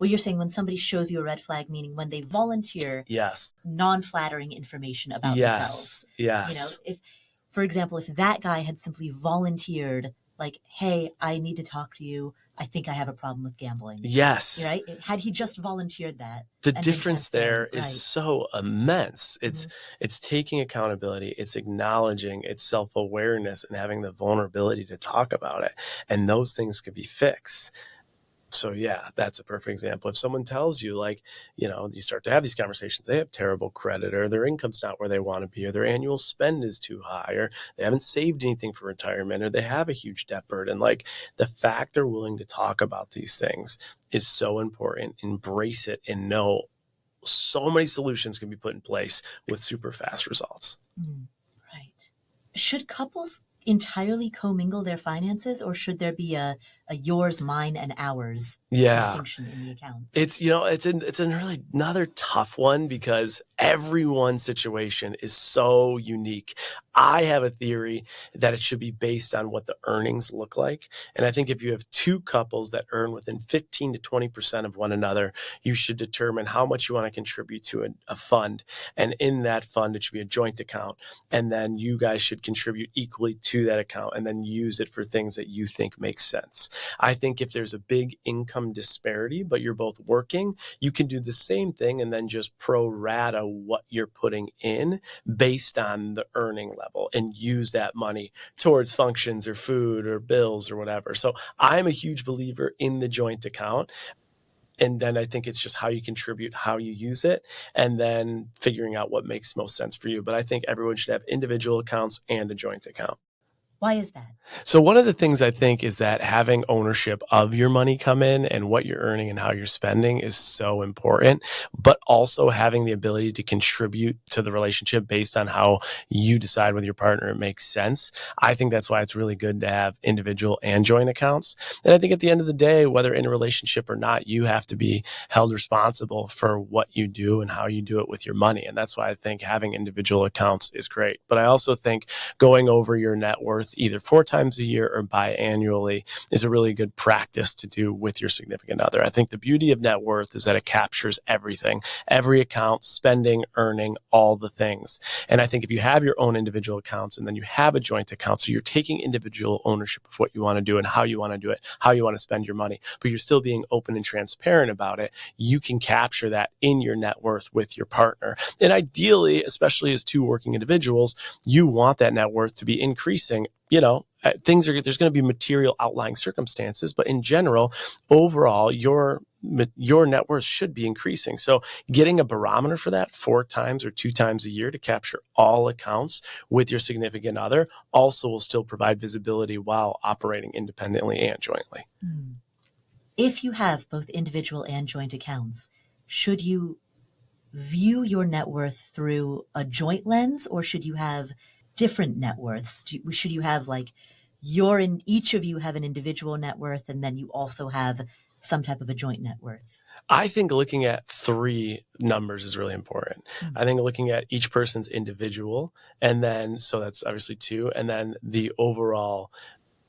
Well, you're saying when somebody shows you a red flag, meaning when they volunteer Yes. non-flattering information about themselves. Yes. If, for example, if that guy had simply volunteered, like, hey, I need to talk to you. I think I have a problem with gambling. Yes. Right? Had he just volunteered that. The difference there is so immense. It's taking accountability, it's acknowledging, it's self-awareness, and having the vulnerability to talk about it. And those things could be fixed. So yeah, that's a perfect example. If someone tells you, like, you start to have these conversations, they have terrible credit, or their income's not where they want to be, or their annual spend is too high, or they haven't saved anything for retirement, or they have a huge debt burden. Like, the fact they're willing to talk about these things is so important. Embrace it and know so many solutions can be put in place with super fast results. Right. Should couples entirely commingle their finances, or should there be a yours, mine, and ours distinction in the accounts? It's it's a really another tough one, because everyone's situation is so unique. I have a theory that it should be based on what the earnings look like. And I think if you have two couples that earn within 15 to 20% of one another, you should determine how much you want to contribute to a fund. And in that fund, it should be a joint account. And then you guys should contribute equally to that account and then use it for things that you think make sense. I think if there's a big income disparity, but you're both working, you can do the same thing and then just pro rata what you're putting in based on the earning level and use that money towards functions or food or bills or whatever. So I'm a huge believer in the joint account. And then I think it's just how you contribute, how you use it, and then figuring out what makes most sense for you. But I think everyone should have individual accounts and a joint account. Why is that? So one of the things I think is that having ownership of your money come in and what you're earning and how you're spending is so important, but also having the ability to contribute to the relationship based on how you decide with your partner it makes sense. I think that's why it's really good to have individual and joint accounts. And I think at the end of the day, whether in a relationship or not, you have to be held responsible for what you do and how you do it with your money. And that's why I think having individual accounts is great. But I also think going over your net worth either 4 times a year or biannually is a really good practice to do with your significant other. I think the beauty of net worth is that it captures everything, every account, spending, earning, all the things. And I think if you have your own individual accounts and then you have a joint account, so you're taking individual ownership of what you want to do and how you want to do it, how you want to spend your money, but you're still being open and transparent about it, you can capture that in your net worth with your partner. And ideally, especially as two working individuals, you want that net worth to be increasing. There's going to be material outlying circumstances, but in general, overall, your net worth should be increasing. So getting a barometer for that 4 times or 2 times a year to capture all accounts with your significant other also will still provide visibility while operating independently and jointly. If you have both individual and joint accounts, should you view your net worth through a joint lens, or should you have different net worths? Should you have each of you have an individual net worth, and then you also have some type of a joint net worth? I think looking at 3 numbers is really important. I think looking at each person's individual, and then, so that's obviously 2, and then the overall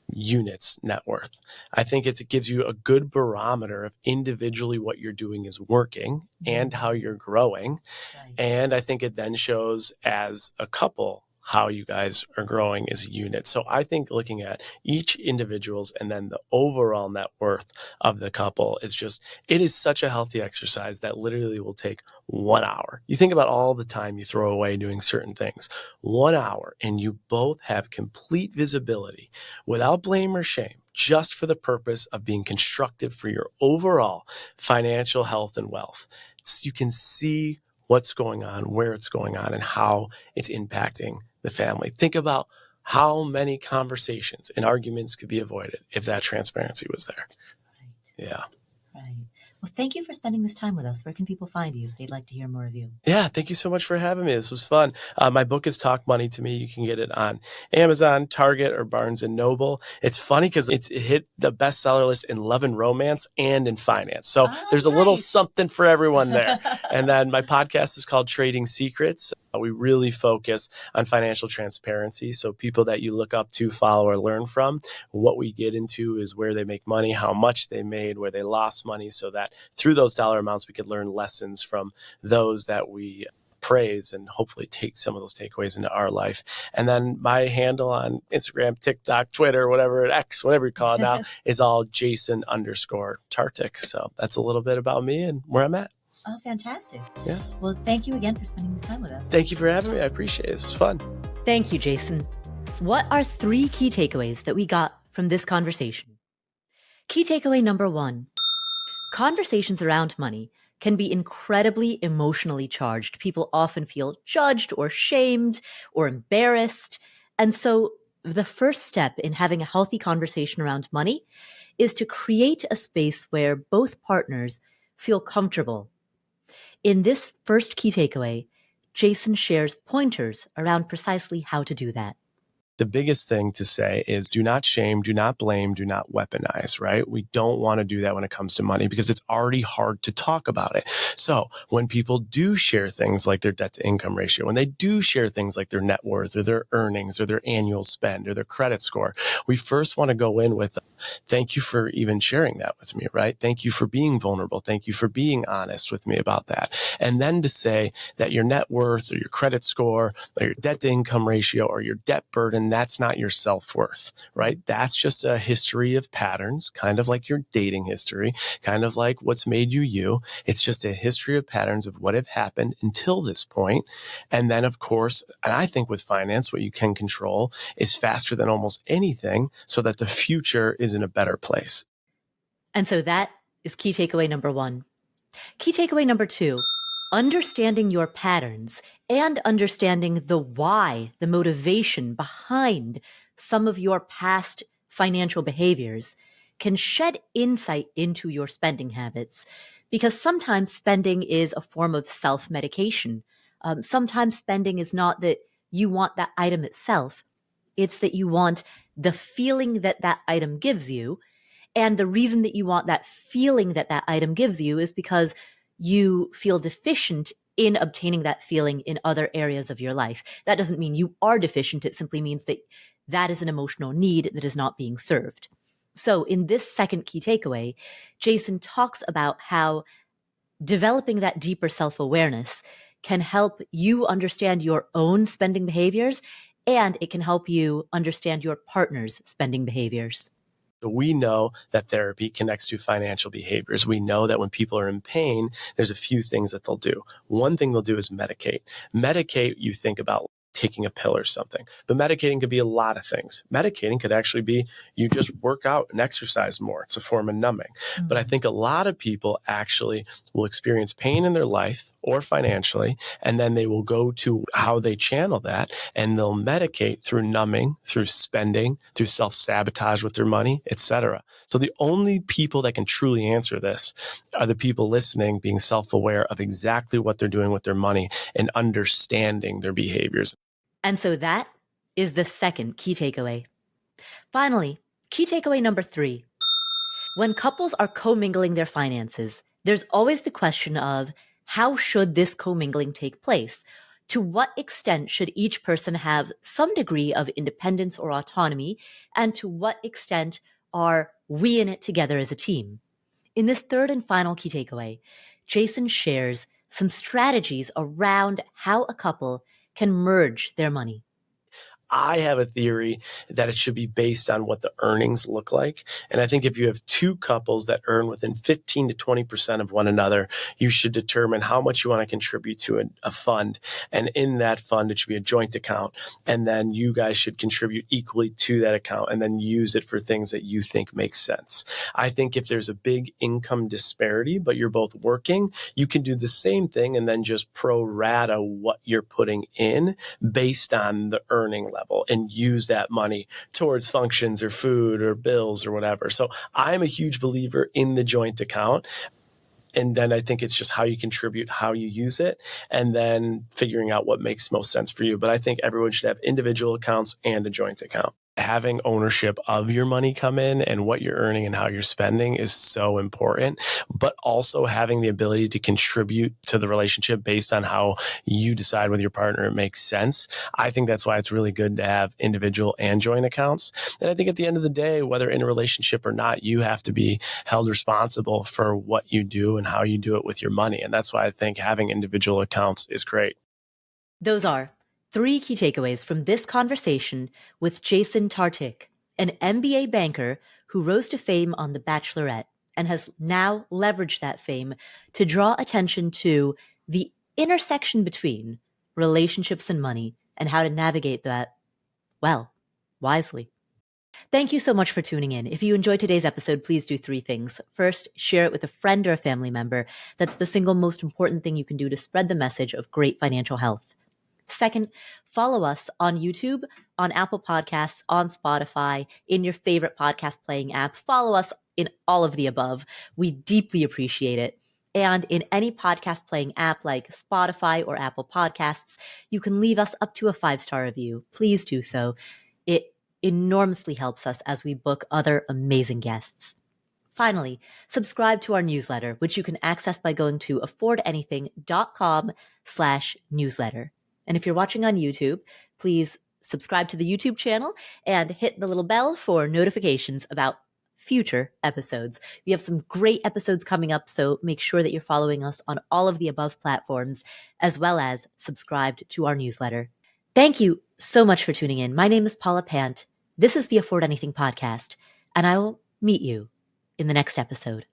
units net worth. I think it gives you a good barometer of individually what you're doing is working and how you're growing. Right. And I think it then shows as a couple how you guys are growing as a unit. So I think looking at each individual's and then the overall net worth of the couple is just, it is such a healthy exercise that literally will take 1 hour. You think about all the time you throw away doing certain things, 1 hour, and you both have complete visibility without blame or shame, just for the purpose of being constructive for your overall financial health and wealth. You can see what's going on, where it's going on, and how it's impacting the family. Think about how many conversations and arguments could be avoided if that transparency was there. Right. Yeah. Right. Well, thank you for spending this time with us. Where can people find you if they'd like to hear more of you? Yeah, thank you so much for having me. This was fun. My book is Talk Money to Me. You can get it on Amazon, Target, or Barnes and Noble. It's funny because it hit the bestseller list in love and romance and in finance. So there's a little something for everyone there. And then my podcast is called Trading Secrets. We really focus on financial transparency. So people that you look up to, follow, or learn from, what we get into is where they make money, how much they made, where they lost money, so that through those dollar amounts, we could learn lessons from those that we praise and hopefully take some of those takeaways into our life. And then my handle on Instagram, TikTok, Twitter, whatever, X, whatever you call it now, is all Jason_Tartick. So that's a little bit about me and where I'm at. Oh, fantastic. Yes. Well, thank you again for spending this time with us. Thank you for having me. I appreciate it. This was fun. Thank you, Jason. What are 3 key takeaways that we got from this conversation? Key takeaway number 1. Conversations around money can be incredibly emotionally charged. People often feel judged or shamed or embarrassed. And so the first step in having a healthy conversation around money is to create a space where both partners feel comfortable. In this first key takeaway, Jason shares pointers around precisely how to do that. The biggest thing to say is do not shame, do not blame, do not weaponize, right? We don't want to do that when it comes to money because it's already hard to talk about it. So when people do share things like their debt to income ratio, when they do share things like their net worth or their earnings or their annual spend or their credit score, we first want to go in with, thank you for even sharing that with me, right? Thank you for being vulnerable. Thank you for being honest with me about that. And then to say that your net worth or your credit score or your debt to income ratio or your debt burden, that's not your self-worth, right? That's just a history of patterns, kind of like your dating history, kind of like what's made you you. It's just a history of patterns of what have happened until this point. And then, of course, and I think with finance, what you can control is faster than almost anything so that the future is in a better place. And so that is key takeaway number 1. Key takeaway number 2. Understanding your patterns and understanding the why, the motivation behind some of your past financial behaviors can shed insight into your spending habits, because sometimes spending is a form of self-medication. Sometimes spending is not that you want that item itself. It's that you want the feeling that that item gives you. And the reason that you want that feeling that that item gives you is because you feel deficient in obtaining that feeling in other areas of your life. That doesn't mean you are deficient. It simply means that that is an emotional need that is not being served. So in this second key takeaway, Jason talks about how developing that deeper self-awareness can help you understand your own spending behaviors, and it can help you understand your partner's spending behaviors. We know that therapy connects to financial behaviors. We know that when people are in pain, there's a few things that they'll do. One thing they'll do is medicate. Medicate, you think about taking a pill or something, but medicating could be a lot of things. Medicating could actually be you just work out and exercise more. It's a form of numbing. Mm-hmm. But I think a lot of people actually will experience pain in their life or financially, and then they will go to how they channel that, and they'll medicate through numbing, through spending, through self-sabotage with their money, etc. So the only people that can truly answer this are the people listening, being self-aware of exactly what they're doing with their money and understanding their behaviors. And so that is the second key takeaway. Finally, key takeaway number 3. When couples are commingling their finances, there's always the question of how should this commingling take place? To what extent should each person have some degree of independence or autonomy? And to what extent are we in it together as a team? In this third and final key takeaway, Jason shares some strategies around how a couple can merge their money. I have a theory that it should be based on what the earnings look like. And I think if you have two couples that earn within 15 to 20% of one another, you should determine how much you want to contribute to a fund. And in that fund, it should be a joint account. And then you guys should contribute equally to that account and then use it for things that you think make sense. I think if there's a big income disparity, but you're both working, you can do the same thing and then just pro rata what you're putting in based on the earning level and use that money towards functions or food or bills or whatever. So I'm a huge believer in the joint account. And then I think it's just how you contribute, how you use it, and then figuring out what makes most sense for you. But I think everyone should have individual accounts and a joint account. Having ownership of your money come in and what you're earning and how you're spending is so important, but also having the ability to contribute to the relationship based on how you decide with your partner it makes sense. I think that's why it's really good to have individual and joint accounts. And I think at the end of the day, whether in a relationship or not, you have to be held responsible for what you do and how you do it with your money. And that's why I think having individual accounts is great. Those are 3 key takeaways from this conversation with Jason Tartick, an MBA banker who rose to fame on The Bachelorette and has now leveraged that fame to draw attention to the intersection between relationships and money and how to navigate that, well, wisely. Thank you so much for tuning in. If you enjoyed today's episode, please do 3 things. First, share it with a friend or a family member. That's the single most important thing you can do to spread the message of great financial health. Second, follow us on YouTube, on Apple Podcasts, on Spotify, in your favorite podcast playing app. Follow us in all of the above. We deeply appreciate it. And in any podcast playing app like Spotify or Apple Podcasts, you can leave us up to a 5-star review. Please do so. It enormously helps us as we book other amazing guests. Finally, subscribe to our newsletter, which you can access by going to affordanything.com/newsletter. And if you're watching on YouTube, please subscribe to the YouTube channel and hit the little bell for notifications about future episodes. We have some great episodes coming up, so make sure that you're following us on all of the above platforms, as well as subscribed to our newsletter. Thank you so much for tuning in. My name is Paula Pant. This is the Afford Anything podcast, and I will meet you in the next episode.